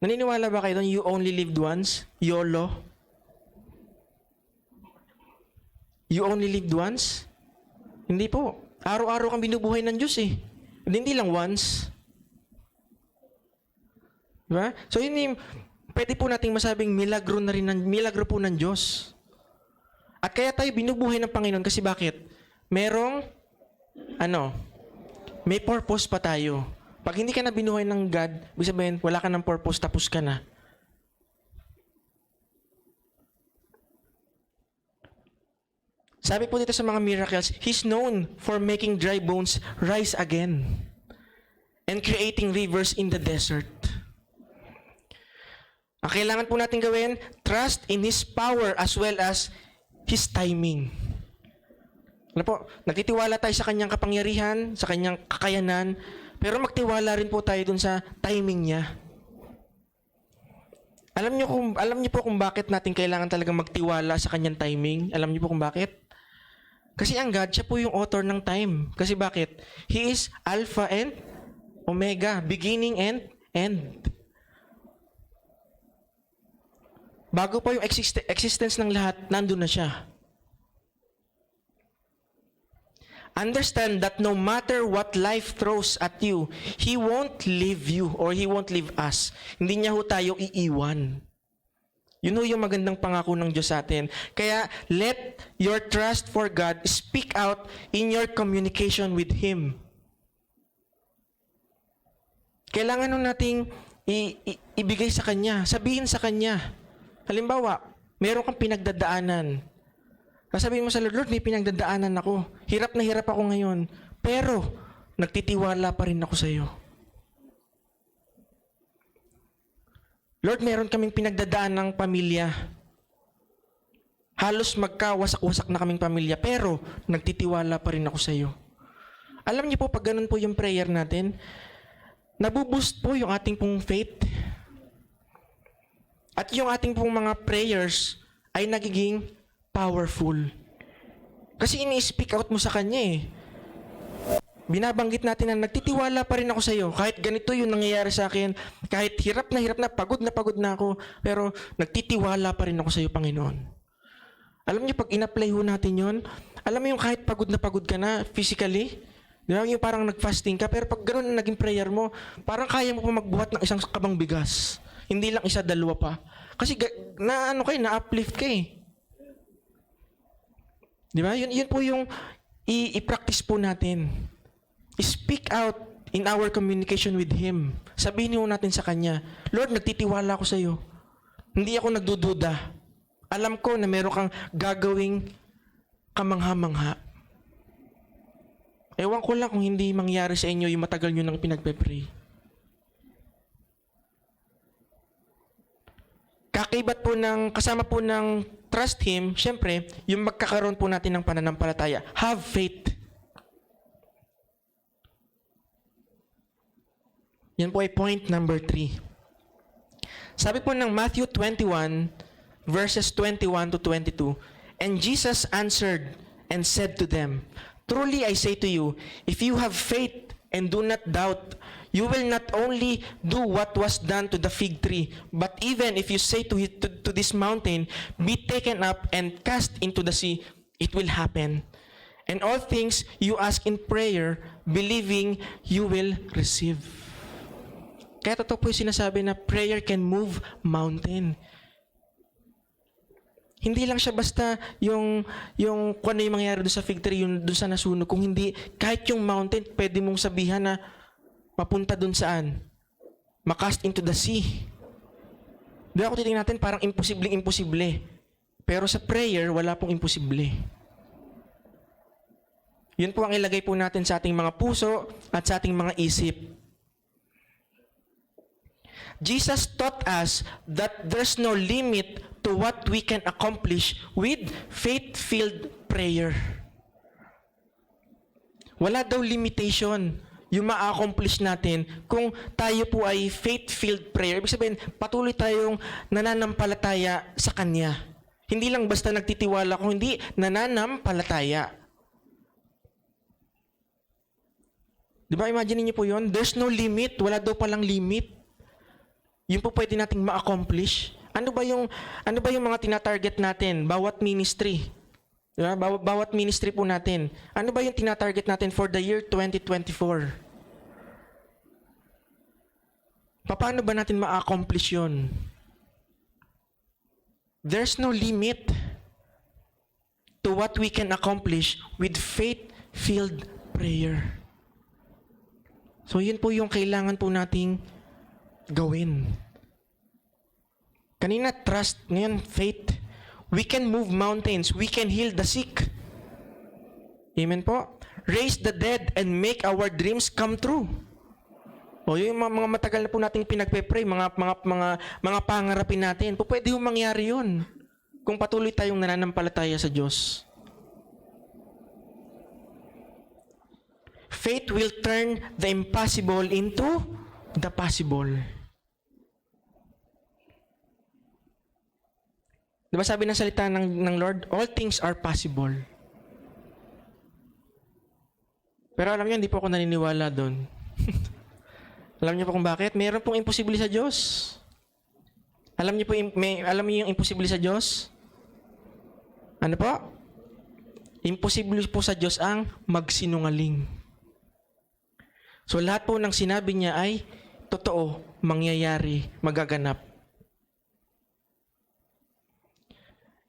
Naniniwala ba kayo doon, you only lived once? YOLO? You only lived once? Hindi po. Araw-araw kang binubuhay ng Diyos eh. Hindi lang once. Diba? So yun pwede po nating masabing milagro po ng Diyos. At kaya tayo binubuhay ng Panginoon kasi bakit? Merong, may purpose pa tayo. Pag hindi ka na binuhay ng God, ibig sabihin, wala ka ng purpose, tapos ka na. Sabi po dito sa mga miracles, He's known for making dry bones rise again and creating rivers in the desert. Ang kailangan po natin gawin, trust in His power as well as His timing. Ano po, nagtitiwala tayo sa Kanyang kapangyarihan, sa Kanyang kakayanan, pero magtiwala rin po tayo dun sa timing niya. Alam niyo po kung bakit natin kailangan talagang magtiwala sa Kanyang timing? Alam niyo po kung bakit? Kasi ang God, siya po yung author ng time. Kasi bakit? He is Alpha and Omega, beginning and end. Bago pa yung existence ng lahat, nandun na siya. Understand that no matter what life throws at you, He won't leave you or He won't leave us. Hindi niya ho tayo iiwan. Yun ho yung magandang pangako ng Diyos sa atin. Kaya let your trust for God speak out in your communication with Him. Kailangan nun nating ibigay sa Kanya, sabihin sa Kanya. Halimbawa, meron kang pinagdadaanan. Sabihin mo sa Lord, may pinagdadaanan ako. Hirap na hirap ako ngayon. Pero, nagtitiwala pa rin ako sa iyo. Lord, meron kaming pinagdadaan ng pamilya. Halos magkawasak-wasak na kaming pamilya. Pero, nagtitiwala pa rin ako sa iyo. Alam niyo po, pag ganun po yung prayer natin, nabuboost po yung ating pong faith. At yung ating pong mga prayers ay nagiging powerful. Kasi ini-speak out mo sa Kanya eh. Binabanggit natin na nagtitiwala pa rin ako sa iyo. Kahit ganito yung nangyayari sa akin, kahit hirap na, pagod na ako, pero nagtitiwala pa rin ako sa iyo, Panginoon. Alam niyo, pag in-apply ho natin yon, alam mo yung kahit pagod ka na physically, di ba, yung parang nag-fasting ka, pero pag gano'n na naging prayer mo, parang kaya mo pa magbuhat ng isang kabang bigas. Hindi lang isa, dalawa pa. Kasi na-uplift ka eh. Di ba? Yun po yung i-practice po natin. Speak out in our communication with Him. Sabihin mo natin sa Kanya, Lord, nagtitiwala ako sa iyo. Hindi ako nagdududa. Alam ko na meron kang gagawing kamangha-mangha. Ewan ko lang kung hindi mangyari sa inyo yung matagal nyo nang pinagpe-pray. Kakaibat po kasama po ng trust Him, syempre, yung magkakaroon po natin ng pananampalataya. Have faith. Yan po ay point number 3. Sabi po ng Matthew 21, verses 21 to 22, "And Jesus answered and said to them, Truly I say to you, if you have faith and do not doubt, you will not only do what was done to the fig tree, but even if you say to this mountain, be taken up and cast into the sea, it will happen. And all things you ask in prayer, believing you will receive." Kaya totoo po yung sinasabi na prayer can move mountain. Hindi lang siya basta yung kung ano yung mangyayari doon sa fig tree, yung doon sa nasunog. Kung hindi, kahit yung mountain, pwede mong sabihan na mapunta doon saan? Makast into the sea. Doon ako titingnan natin, parang imposible. Pero sa prayer, wala pong imposible. Yun po ang ilagay po natin sa ating mga puso at sa ating mga isip. Jesus taught us that there's no limit to what we can accomplish with faith-filled prayer. Wala daw limitation yung ma-accomplish natin kung tayo po ay faith-filled prayer. Ibig sabihin, patuloy tayong nananampalataya sa Kanya. Hindi lang basta nagtitiwala, kung hindi nananampalataya. Diba, imagine niyo po yun? There's no limit. Wala daw palang limit. Yun po pwede nating ma-accomplish. Ano ba yung mga tina-target natin? Bawat ministry. Diba? Bawat ministry po natin. Ano ba yung tina-target natin for the year 2024? Paano ba natin ma-accomplish yun? There's no limit to what we can accomplish with faith-filled prayer. So yun po yung kailangan po nating gawin. Kanina, trust. Ngayon, faith. We can move mountains. We can heal the sick. Amen po? Raise the dead and make our dreams come true. O yung mga matagal na po nating pinagpe-pray, mga pangarapin natin, po pwede yung mangyari yun kung patuloy tayong nananampalataya sa Diyos. Faith will turn the impossible into the possible. Diba sabi ng salita ng Lord, all things are possible. Pero alam niyo, hindi po ako naniniwala doon. Alam niyo po kung bakit? Meron pong imposible sa Diyos. Alam niyo yung imposible sa Diyos? Ano po? Imposible po sa Diyos ang magsinungaling. So lahat po ng sinabi niya ay totoo, mangyayari, magaganap.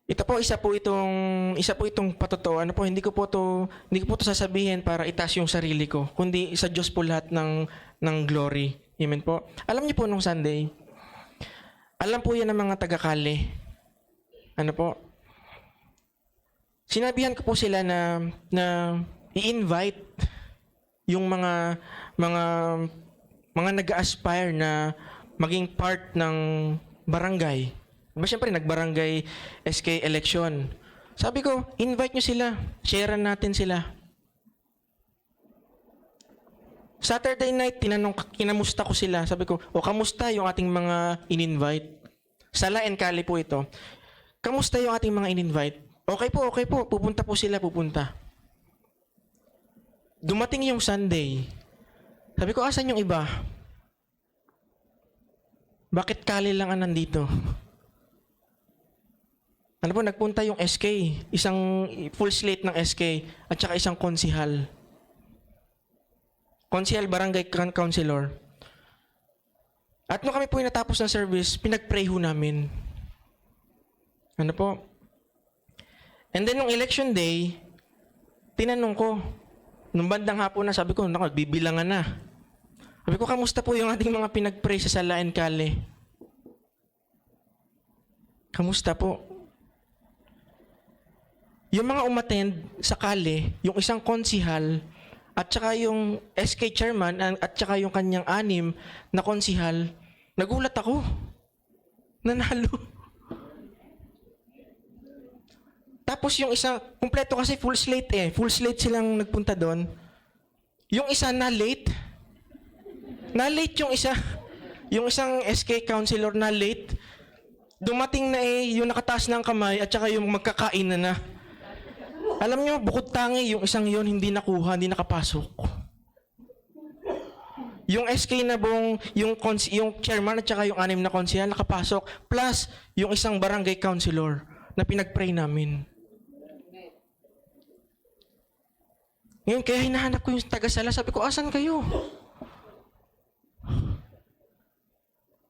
Ito po isa po itong patotoo. Ano po, hindi ko po to sasabihin para itaas yung sarili ko, kundi sa Diyos po lahat ng glory. Amen po. Alam niyo po nung Sunday, alam po yan ng mga taga-Kali. Ano po? Sinabihan ko po sila na i-invite yung mga nag-aspire na maging part ng barangay. Diba, siyempre, nag-barangay SK election. Sabi ko, invite nyo sila. Sharean natin sila. Saturday night, kinamusta ko sila. Sabi ko, kamusta yung ating mga in-invite? Sala and Kali po ito. Kamusta yung ating mga in-invite? Okay po. Pupunta po sila. Dumating yung Sunday. Sabi ko, asan yung iba? Bakit Kali lang ang nandito? Ano po, nagpunta yung SK, isang full slate ng SK, at saka isang konsihal. Konsihal, barangay councilor. At nung kami po natapos ng service, pinag-pray ho namin. Ano po? And then, nung election day, tinanong ko, nung bandang hapon na, sabi ko, naku, bibilangan na. Sabi ko, kamusta po yung ating mga pinag-pray sa Sala and Calle? Kamusta po? Yung mga umattend sa Calle, yung isang konsihal, at saka yung SK chairman, at saka yung kanyang 6 na konsihal, nagulat ako. Nanalo. Tapos yung isa, kumpleto kasi full slate eh. Full slate silang nagpunta doon. Yung isa na late. Na late yung isa. Yung isang SK councilor na late. Dumating na yung nakataas ng kamay at saka yung magkakain na. Alam nyo, bukod tangi, yung isang yon hindi nakuha, hindi nakapasok. Yung SK na buong, yung chairman at saka yung 6 na konsihal nakapasok. Plus, yung isang barangay councilor na pinag-pray namin. Ngayon, kaya hinahanap ko yung taga-Sala. Sabi ko, asan kayo?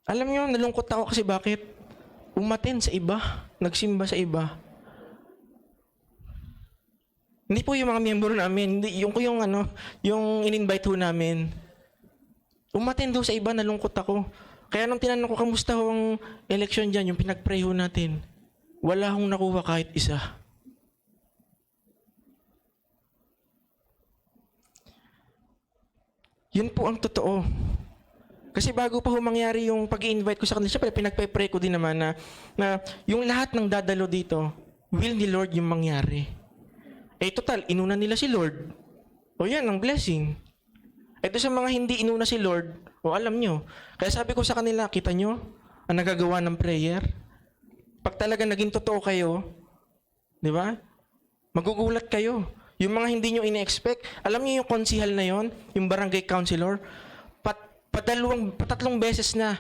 Alam nyo, nalungkot ako kasi bakit? Umaten sa iba. Nagsimba sa iba. Hindi po yung mga miyembro namin. Hindi, yung in-invite ho namin. Umaten doon sa iba, nalungkot ako. Kaya nung tinanong ko, kamusta ho ang election dyan, yung pinag-pray ho natin, wala hong nakuha kahit isa. Yun po ang totoo. Kasi bago pa ho mangyari yung pag-i-invite ko sa kanila, syempre pinagpe-pray ko din naman na yung lahat ng dadalo dito, will ni Lord yung mangyari. Total, inuna nila si Lord. O yan, ang blessing. Ito sa mga hindi inuna si Lord, alam nyo. Kaya sabi ko sa kanila, kita nyo, ang nagagawa ng prayer. Pag talaga naging totoo kayo, di ba? Magugulat kayo. Yung mga hindi nyo ine-expect, alam nyo yung konsihal na yon, yung barangay councilor, patatlong beses na.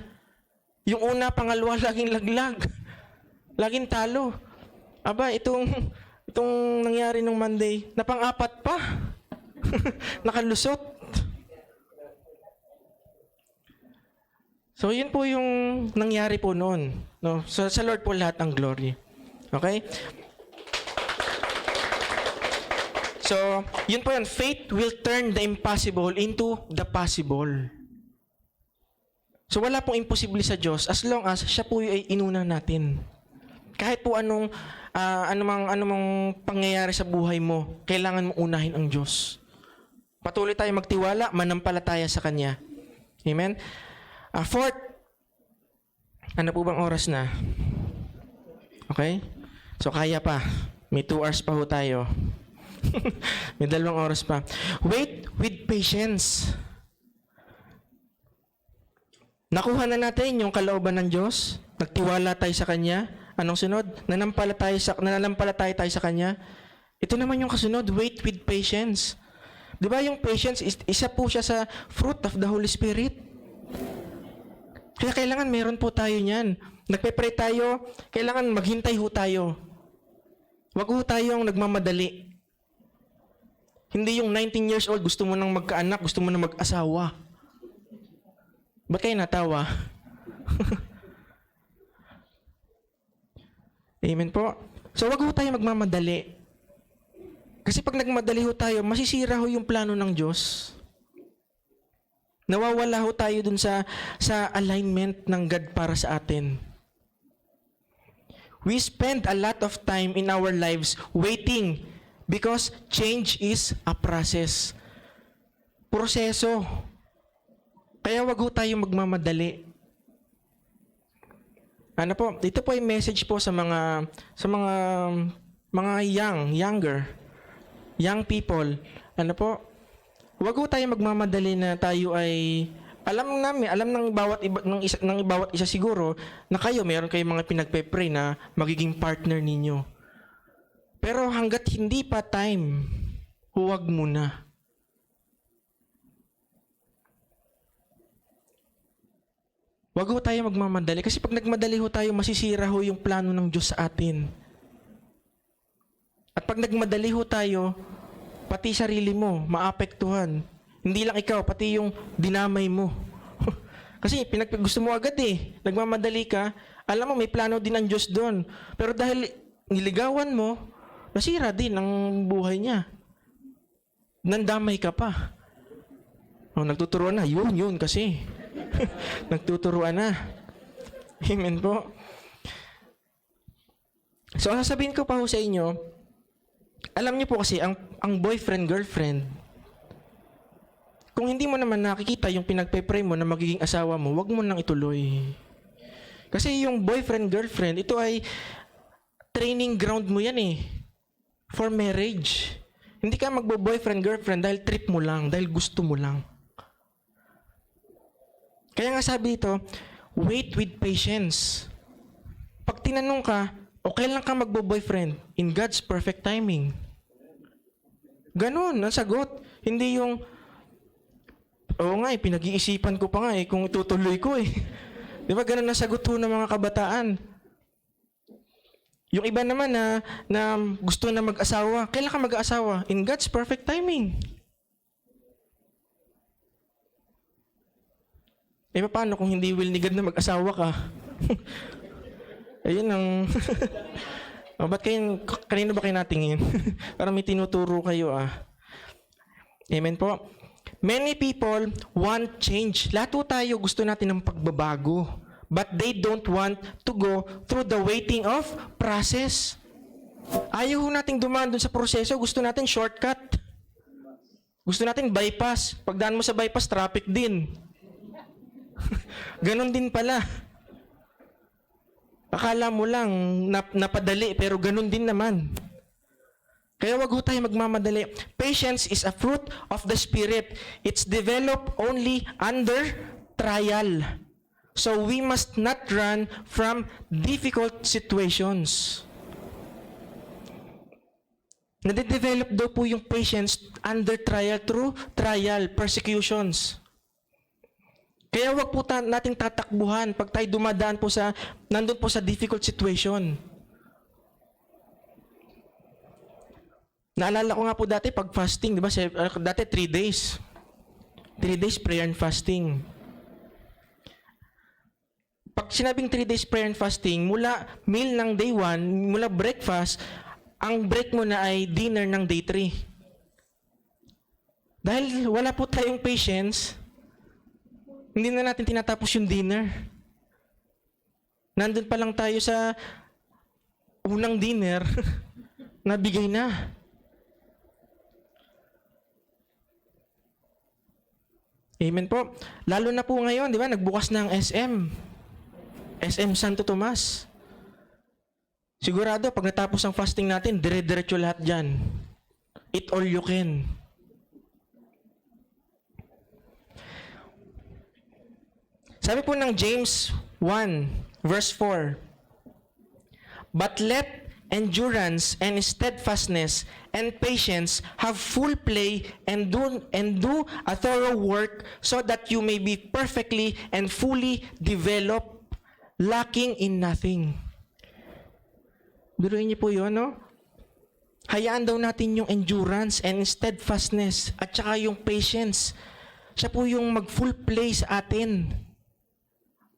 Yung una, pangalawa, laging laglag. Laging talo. Aba, itong nangyari nung Monday, na pang-4 pa. Nakalusot. So, yun po yung nangyari po noon. No? So, sa Lord po lahat ang glory. Okay? So, yun po yun. Faith will turn the impossible into the possible. So, wala pong imposible sa Diyos as long as siya po ay inuna natin. Kahit po anumang pangyayari sa buhay mo, kailangan mo unahin ang Diyos. Patuloy tayo magtiwala, manampalataya sa Kanya. Amen? Fourth, ano po bang oras na? Okay? So, kaya pa. May 2 hours pa ho tayo. May 2 oras pa. Wait with patience. Nakuha na natin yung kalooban ng Diyos. Nagtiwala tayo sa Kanya. Anong sunod? Nananampalataya tayo sa Kanya. Ito naman yung kasunod, wait with patience. Di ba yung patience, isa po siya sa fruit of the Holy Spirit. Kaya kailangan meron po tayo niyan. Nagpe-pray tayo, kailangan maghintay ho tayo. Wag ho tayong nagmamadali. Hindi yung 19 years old, gusto mo nang magkaanak, gusto mo nang mag-asawa. Ba't kayo natawa? Amen po. So wag ho tayo magmamadali. Kasi pag nagmadali ho tayo, masisira ho yung plano ng Diyos. Nawawala ho tayo dun sa alignment ng God para sa atin. We spend a lot of time in our lives waiting because change is a process. Proseso. Kaya wag ho tayo magmamadali. Ano po? Ito po ay message po sa mga young people. Ano po? Wag ho tayo magmamadali na tayo ay alam ng bawat isa siguro na meron kayong mga pinagpe-pray na magiging partner ninyo. Pero hangga't hindi pa time, huwag muna. Wag ho tayo magmamadali kasi pag nagmadali ho tayo, masisira ho yung plano ng Diyos sa atin. At pag nagmadali ho tayo, pati sarili mo, maapektuhan. Hindi lang ikaw, pati yung dinamay mo. Kasi gusto mo agad eh. Nagmamadali ka, alam mo may plano din ang Diyos doon. Pero dahil niligawan mo, nasira din ang buhay niya. Nandamay ka pa. Nagtuturuan na. Yun kasi. Nagtuturuan na. Amen po. So, ang sasabihin ko pa ho sa inyo, alam niyo po kasi, ang boyfriend, girlfriend, kung hindi mo naman nakikita yung pinagpe-pray mo na magiging asawa mo, wag mo nang ituloy. Kasi yung boyfriend, girlfriend, ito ay training ground mo yan eh. For marriage. Hindi ka magbo-boyfriend, girlfriend dahil trip mo lang, dahil gusto mo lang. Kaya nga sabi ito, wait with patience. Pag tinanong ka, okay lang ka magbo-boyfriend in God's perfect timing. Ganon, ang sagot. Hindi yung, oo nga pinag-iisipan ko pa nga kung itutuloy ko Di ba ganon ang sagot ho ng mga kabataan. Yung iba naman na gusto na mag-asawa, kailan ka mag-asawa? In God's perfect timing. Paano kung hindi will ni God na mag-asawa ka? Ayun ang... ba't kanino ba kayo natingin? Parang may tinuturo kayo Amen po. Many people want change. Lahat po tayo gusto natin ng pagbabago. But they don't want to go through the waiting of process. Ayaw nating dumaan dun sa proseso. Gusto natin shortcut. Gusto natin bypass. Pagdaan mo sa bypass, traffic din. Ganon din pala. Akala mo lang napadali, pero ganon din naman. Kaya wag ho tayo magmamadali. Patience is a fruit of the Spirit. It's developed only under trial. So we must not run from difficult situations. Nade-develop daw po yung patience under trial, through trial, persecutions. Kaya wag po nating tatakbuhan pag tayo dumadaan po nandun po sa difficult situation. Naalala ko nga po dati pag fasting, di ba? Dati 3 days. 3 days prayer and fasting. Pag sinabing 3 days prayer and fasting, mula meal ng day 1, mula breakfast, ang break mo na ay dinner ng day 3. Dahil wala po tayong patience, hindi na natin tinatapos yung dinner. Nandun pa lang tayo sa unang dinner, nabigay na. Amen po. Lalo na po ngayon, di ba, nagbukas na ang SM Santo Tomas. Sigurado, pag natapos ang fasting natin, dire-diretso lahat dyan. Eat all you can. Sabi po ng James 1, verse 4, but let endurance and steadfastness and patience have full play and do a thorough work so that you may be perfectly and fully developed, lacking in nothing. Biruin niyo po yun, no? Hayaan daw natin yung endurance and steadfastness at saka yung patience. Siya po yung mag-full play sa atin.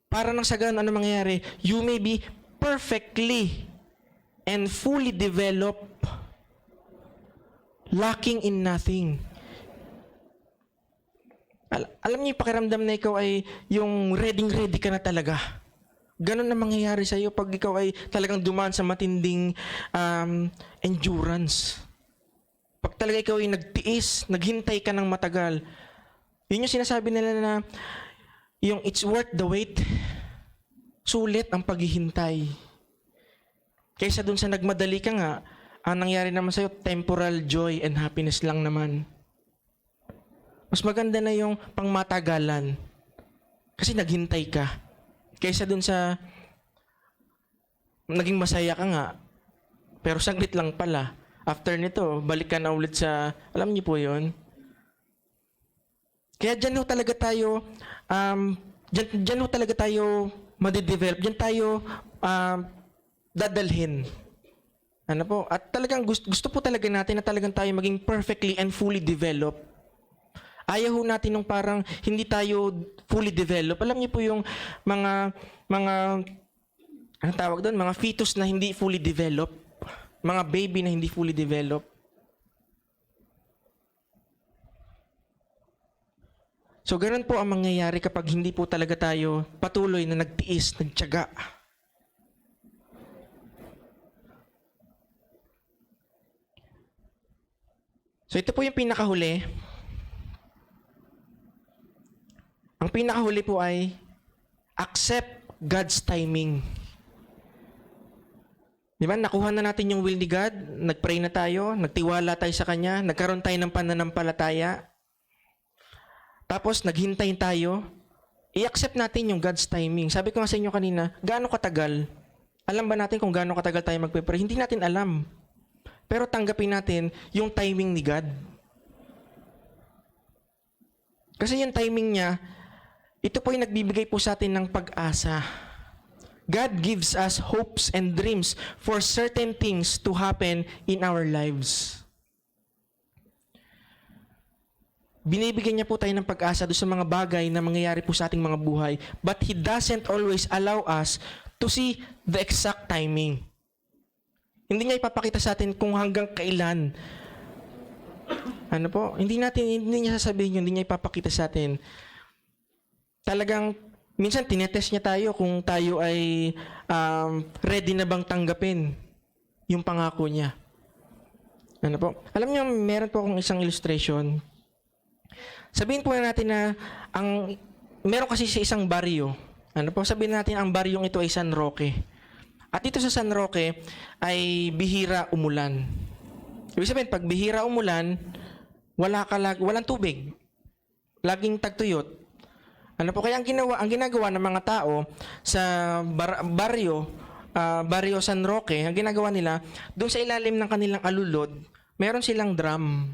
Para nang sa ganun, ano mangyayari? You may be perfectly and fully developed, lacking in nothing. Alam niyo yung pakiramdam na ikaw ay yung ready ka na talaga. Ganun na mangyayari sa iyo pag ikaw ay talagang dumaan sa matinding endurance. Pag talaga ikaw ay nagtiis, naghintay ka ng matagal. Yun yung sinasabi nila na yung it's worth the wait. Sulit ang paghihintay. Kaysa dun sa nagmadali ka nga, ang nangyari naman sa'yo, temporal joy and happiness lang naman. Mas maganda na yung pangmatagalan. Kasi naghintay ka. Kaysa dun sa naging masaya ka nga, pero saglit lang pala. After nito, balik ka na ulit sa, alam niyo po yun? Kaya dyan ho talaga tayo, dyan ho talaga tayo madidevelop. Dyan tayo dadalhin. Ano po? At talagang gusto po talaga natin na talagang tayo maging perfectly and fully developed. Ayaw ho natin nung parang hindi tayo fully developed. Alam niyo po yung mga anong tawag doon? Mga fetus na hindi fully developed. mga baby na hindi fully developed. So, ganun po ang mangyayari kapag hindi po talaga tayo patuloy na nagtiis, nagtiyaga. So, ito po yung pinakahuli. Ang pinakahuli po ay accept God's timing. Di ba? Nakuha na natin yung will ni God, nagpray na tayo, nagtiwala tayo sa Kanya, nagkaroon tayo ng pananampalataya. Tapos, naghintay tayo, i-accept natin yung God's timing. Sabi ko nga sa inyo kanina, gaano katagal? Alam ba natin kung gaano katagal tayo magpe-pray? Hindi natin alam. Pero tanggapin natin yung timing ni God. Kasi yung timing niya, ito po yung nagbibigay po sa atin ng pag-asa. God gives us hopes and dreams for certain things to happen in our lives. Binibigyan niya po tayo ng pag-asa doon sa mga bagay na mangyayari po sa ating mga buhay. But He doesn't always allow us to see the exact timing. Hindi niya ipapakita sa atin kung hanggang kailan. Ano po? Hindi niya sasabihin yun, hindi niya ipapakita sa atin. Talagang, minsan tinetest niya tayo kung tayo ay ready na bang tanggapin yung pangako niya. Ano po? Alam niyo, meron po akong isang illustration. Sabihin po natin na meron kasi sa isang baryo. Ano po? Sabihin natin ang baryong ito ay San Roque. At dito sa San Roque ay bihira umulan. Ibig sabihin, pag bihira umulan, walang tubig. Laging tagtuyot. Ano po? Kaya ang ginagawa ng mga tao sa baryo San Roque, ang ginagawa nila, doon sa ilalim ng kanilang alulod, meron silang drum.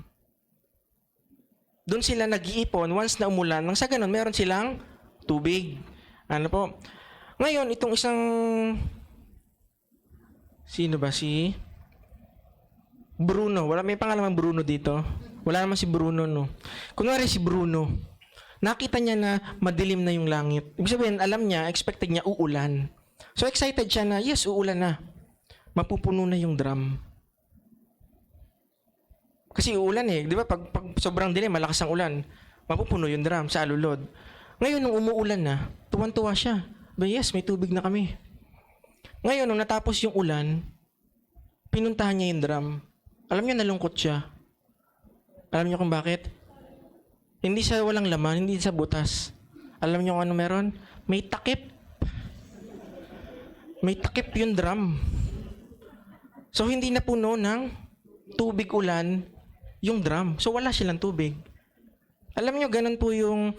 Doon sila nag-iipon once na umulan. Nang sa ganun, meron silang tubig. Ano po? Ngayon, itong isang... Sino ba? Si Bruno. May pangalan ng Bruno dito. Wala naman si Bruno, no? Kunwari si Bruno. Nakita niya na madilim na yung langit. Ibig sabihin, alam niya, expected niya uulan. So excited siya na, yes, uulan na. Mapupuno na yung drum. Kasi uulan eh. Di ba? Pag sobrang dilim, malakas ang ulan, mapupuno yung drum sa alulod. Ngayon, nung umuulan na, tuwan-tuwa siya. But yes, may tubig na kami. Ngayon, nung natapos yung ulan, pinuntahan niya yung drum. Alam niyo, nalungkot siya. Alam niyo kung bakit? Hindi sa walang laman, hindi sa butas. Alam niyo kung ano meron? May takip. May takip yung drum. So, hindi na puno ng tubig ulan yung drum. So, wala silang tubig. Alam niyo, ganun po yung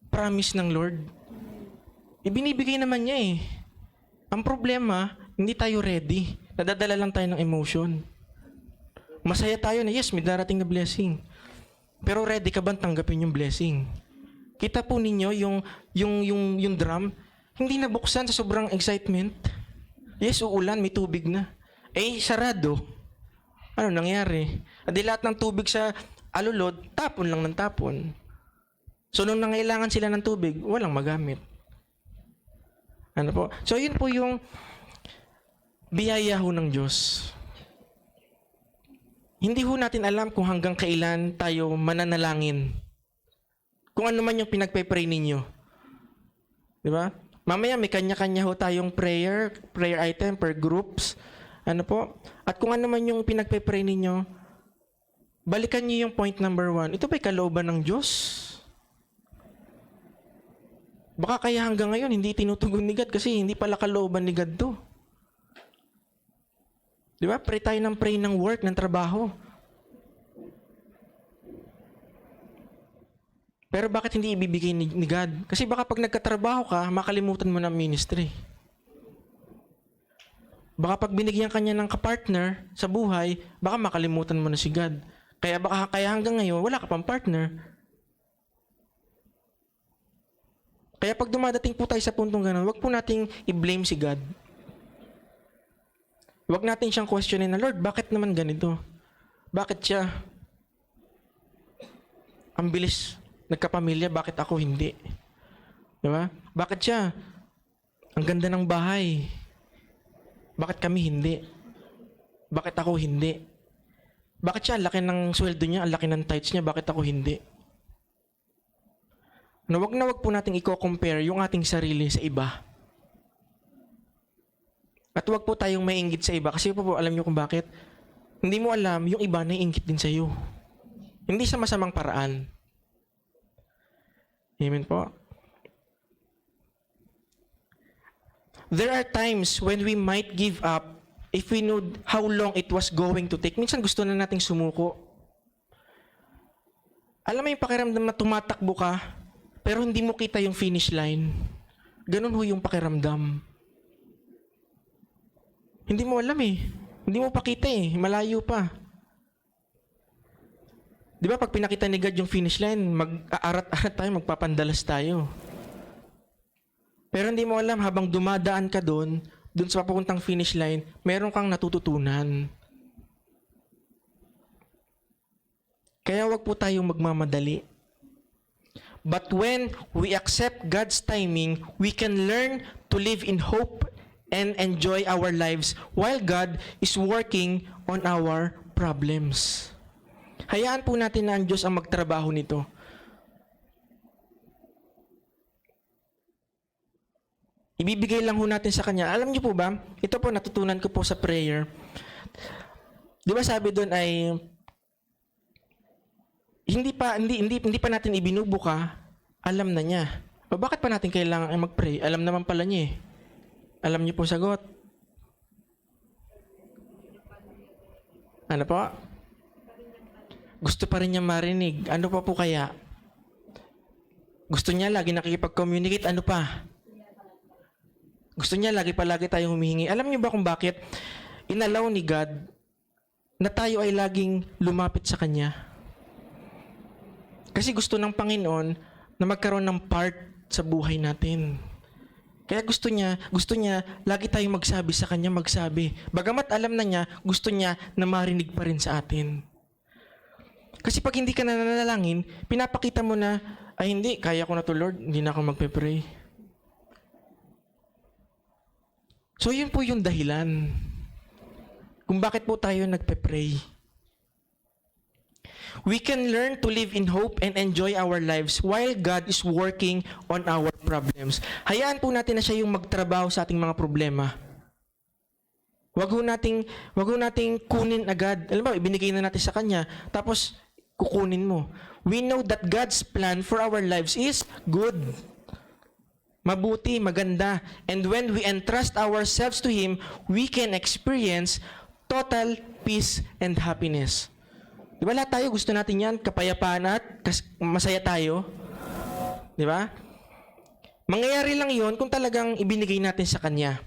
promise ng Lord. Ibinibigay naman niya eh. Ang problema, hindi tayo ready. Nadadala lang tayo ng emotion. Masaya tayo na, yes, may darating na blessing. Pero ready ka bang tanggapin yung blessing? Kita po ninyo yung drum, hindi nabuksan sa sobrang excitement. Yes, uulan, may tubig na. Eh, sarado. Ano nangyari? Adi lahat ng tubig sa alulod, tapon lang ng tapon. So, nung nangailangan sila ng tubig, walang magamit. Ano po? So, yun po yung biyaya ho ng Diyos. Hindi ho natin alam kung hanggang kailan tayo mananalangin. Kung ano man yung pinagpe-pray ninyo. Di ba? Mamaya may kanya-kanya ho tayong prayer item per groups. Ano po? At kung ano man yung pinagpe-pray ninyo, balikan niyo yung point number 1. Ito ba'y kalooban ng Diyos? Baka kaya hanggang ngayon hindi tinutugon ni God kasi hindi pala kalooban ni God to. Di ba? Pray tayo ng pray ng work, ng trabaho. Pero bakit hindi ibibigay ni God? Kasi baka pag nagkatrabaho ka, makalimutan mo ng ministry. Baka pag binigyan ka niya ng kapartner sa buhay, baka makalimutan mo na si God. Kaya hanggang ngayon, wala ka pang partner. Kaya pag dumadating po tayo sa puntong gano'n, wag po nating i-blame si God. Wag natin siyang questionin na, Lord, bakit naman ganito? Bakit siya? Ang bilis nagkapamilya, bakit ako hindi? Diba? Bakit siya? Ang ganda ng bahay. Bakit kami hindi? Bakit ako hindi? Bakit siya, ang laki ng sweldo niya, ang laki ng tithes niya, bakit ako hindi? Wag na wag po nating i-compare yung ating sarili sa iba. At wag po tayong maiinggit sa iba. Kasi po alam niyo kung bakit? Hindi mo alam, yung iba naiinggit din sa'yo. Hindi sa masamang paraan. Amen po. There are times when we might give up if we knew how long it was going to take. Minsan gusto na nating sumuko. Alam mo yung pakiramdam na tumatakbo ka, pero hindi mo kita yung finish line. Ganun ho yung pakiramdam. Hindi mo alam eh. Hindi mo pa kita eh. Malayo pa. Di ba pag pinakita ni God yung finish line, mag-aarat-arat tayo, magpapandalas tayo. Pero hindi mo alam, habang dumadaan ka doon sa papuntang finish line, meron kang natututunan. Kaya wag po tayong magmamadali. But when we accept God's timing, we can learn to live in hope and enjoy our lives while God is working on our problems. Hayaan po natin na ang Diyos ang magtrabaho nito. Ibibigay lang ho natin sa Kanya. Alam niyo po ba, ito po natutunan ko po sa prayer. Di ba sabi doon ay, hindi pa natin ibinubuka, alam na niya. O bakit pa natin kailangan mag-pray? Alam naman pala niya eh. Alam niyo po sagot. Ano po? Gusto pa rin niya marinig. Ano pa po kaya? Gusto niya lagi nakikipag-communicate. Ano pa? Gusto niya lagi tayong humihingi. Alam niyo ba kung bakit inalaw ni God na tayo ay laging lumapit sa Kanya? Kasi gusto ng Panginoon na magkaroon ng part sa buhay natin. Kaya gusto niya lagi tayong magsabi sa Kanya, magsabi. Bagamat alam na niya, gusto niya na marinig pa rin sa atin. Kasi pag hindi ka nananalangin, pinapakita mo na, ay hindi, kaya ko na to Lord, hindi na ako magpe-pray. So yun po yung dahilan kung bakit po tayo nagpe-pray. We can learn to live in hope and enjoy our lives while God is working on our problems. Hayaan po natin na siya yung magtrabaho sa ating mga problema. Wag ho nating kunin agad. Alam mo, ibinigay na natin sa Kanya, tapos kukunin mo. We know that God's plan for our lives is good. Mabuti, maganda. And when we entrust ourselves to Him, we can experience total peace and happiness. Di ba lahat tayo gusto natin yan? Kapayapaan at masaya tayo. Di ba? Mangyayari lang yon kung talagang ibinigay natin sa Kanya.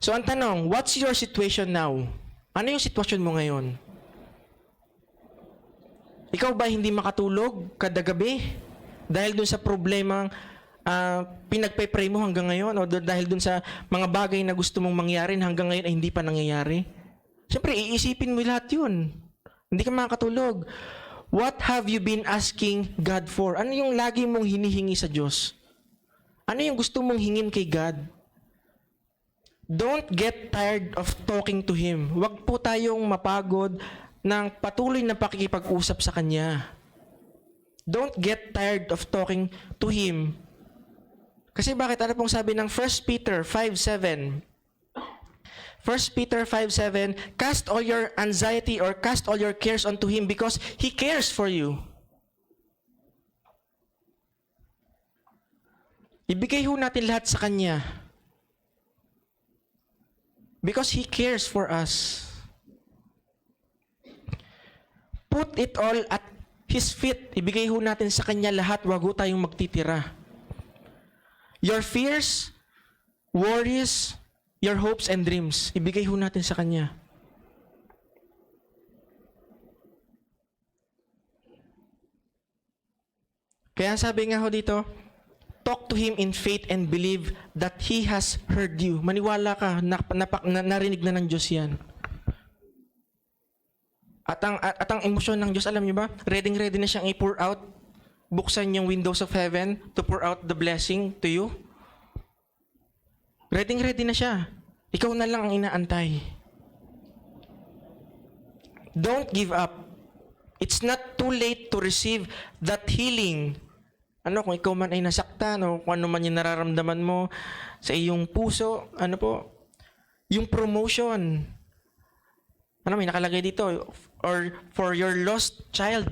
So ang tanong, what's your situation now? Ano yung sitwasyon mo ngayon? Ikaw ba hindi makatulog kada gabi? Dahil dun sa problemang pinagpe-pray mo hanggang ngayon? O dahil dun sa mga bagay na gusto mong mangyari hanggang ngayon ay hindi pa nangyayari? Siyempre, iisipin mo lahat yun. Hindi ka makakatulog. What have you been asking God for? Ano yung lagi mong hinihingi sa Diyos? Ano yung gusto mong hingin kay God? Don't get tired of talking to Him. Huwag po tayong mapagod ng patuloy na pakikipag-usap sa Kanya. Don't get tired of talking to Him. Kasi bakit? Ano pong sabi ng 1 Peter 5:7? 1 Peter 5:7, cast all your anxiety or cast all your cares onto Him because He cares for you. Ibigay ho natin lahat sa Kanya. Because He cares for us. Put it all at His feet. Ibigay ho natin sa Kanya lahat, wag ho tayong magtitira. Your fears, worries, your hopes and dreams, ibigay ho natin sa Kanya. Kaya sabi nga ho dito, talk to Him in faith and believe that He has heard you. Maniwala ka, narinig na ng Diyos yan. At ang emosyon ng Diyos, alam niyo ba? Ready na siyang i-pour out. Buksan yung windows of heaven to pour out the blessing to you. Ready na siya. Ikaw na lang ang inaantay. Don't give up. It's not too late to receive that healing. Kung ikaw man ay nasaktan o kung ano man yung nararamdaman mo sa iyong puso, yung promotion. May nakalagay dito, or for your lost child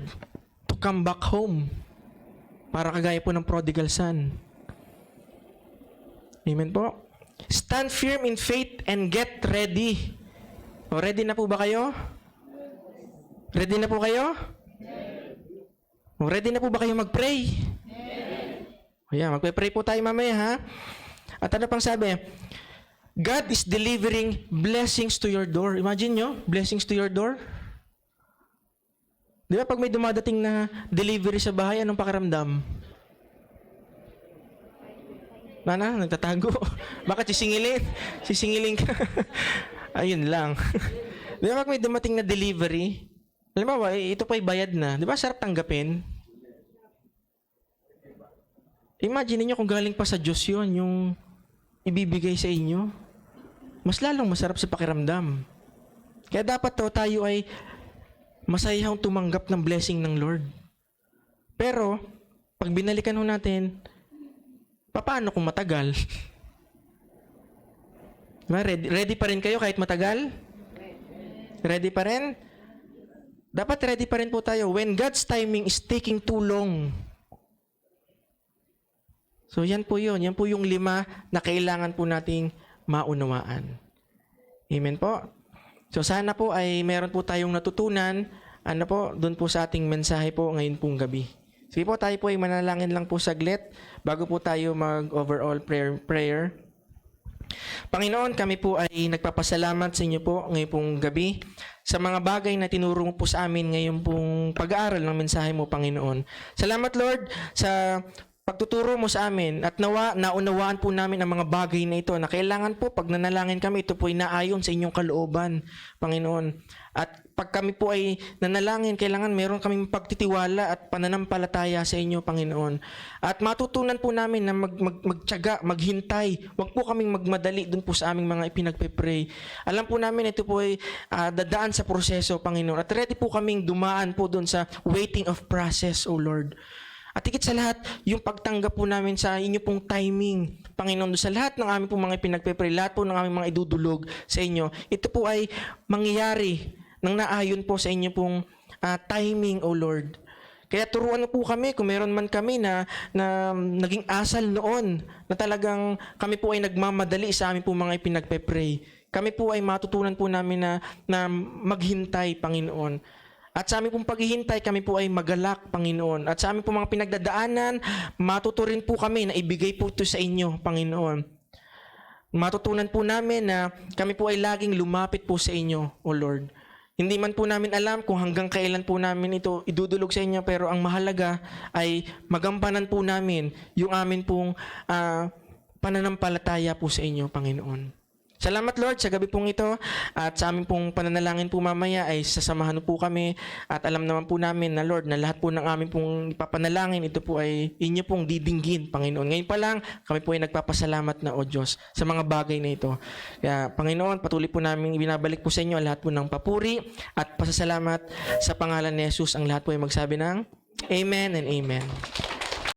to come back home. Para kagaya po ng prodigal son. Amen po. Stand firm in faith and get ready. Ready na po ba kayo? Ready na po kayo? Ready na po ba kayo mag-pray? Magpe-pray po tayo mamaya, ha? At ano pang sabi? God is delivering blessings to your door. Imagine nyo, blessings to your door. Di ba pag may dumadating na delivery sa bahay, anong pakiramdam? Nagtatago. Bakit sisingilin? Sisingilin ka. Ayun lang. Di ba pag may dumating na delivery, halimbawa, ito pa'y bayad na. Di ba sarap tanggapin? Imagine niyo kung galing pa sa Diyos yun, yung ibibigay sa inyo. Mas lalong masarap sa pakiramdam. Kaya dapat tayo ay masayang tumanggap ng blessing ng Lord. Pero, pag binalikan natin, paano kung matagal? Ready pa rin kayo kahit matagal? Ready pa rin? Dapat ready pa rin po tayo when God's timing is taking too long. So yan po yun. Yan po yung 5 na kailangan po nating maunawaan. Amen po? So sana po ay meron po tayong natutunan doon po sa ating mensahe po ngayon pong gabi. Sige po, tayo po ay manalangin lang po saglit bago po tayo mag-overall prayer. Panginoon, kami po ay nagpapasalamat sa inyo po ngayon pong gabi sa mga bagay na tinuro mo po sa amin ngayon pong pag-aaral ng mensahe mo, Panginoon. Salamat, Lord, sa pagtuturo mo sa amin at naunawaan po namin ang mga bagay na ito na kailangan po pag nanalangin kami, ito po ay naayon sa inyong kalooban, Panginoon. At pag kami po ay nanalangin, kailangan meron kaming pagtitiwala at pananampalataya sa inyo, Panginoon. At matutunan po namin na magtiyaga, maghintay. Huwag po kaming magmadali dun po sa aming mga ipinagpe-pray. Alam po namin ito po ay dadaan sa proseso, Panginoon. At ready po kaming dumaan po dun sa waiting of process, O Lord. At higit sa lahat, yung pagtanggap po namin sa inyo pong timing, Panginoon, sa lahat ng aming pong mga ipinagpe-pray, lahat po ng aming mga idudulog sa inyo, ito po ay mangyayari nang naayon po sa inyo pong timing, O Lord. Kaya turuan po kami kung meron man kami na naging asal noon, na talagang kami po ay nagmamadali sa aming pong mga ipinagpe-pray. Kami po ay matutunan po namin na maghintay, Panginoon. At sa aming pong paghihintay, kami po ay magalak, Panginoon. At sa aming pong mga pinagdadaanan, matuturin po kami na ibigay po ito sa inyo, Panginoon. Matutunan po namin na kami po ay laging lumapit po sa inyo, O Lord. Hindi man po namin alam kung hanggang kailan po namin ito idudulog sa inyo, pero ang mahalaga ay magampanan po namin yung amin pong pananampalataya po sa inyo, Panginoon. Salamat, Lord, sa gabi pong ito at sa aming pong pananalangin po mamaya ay sasamahan po kami at alam naman po namin na, Lord, na lahat po ng aming pong ipapanalangin, ito po ay inyo pong didinggin, Panginoon. Ngayon pa lang, kami po ay nagpapasalamat na, O Diyos, sa mga bagay na ito. Kaya, Panginoon, patuloy po namin ibinabalik po sa inyo lahat po ng papuri at pasasalamat sa pangalan ni Jesus. Ang lahat po ay magsabi ng Amen and Amen.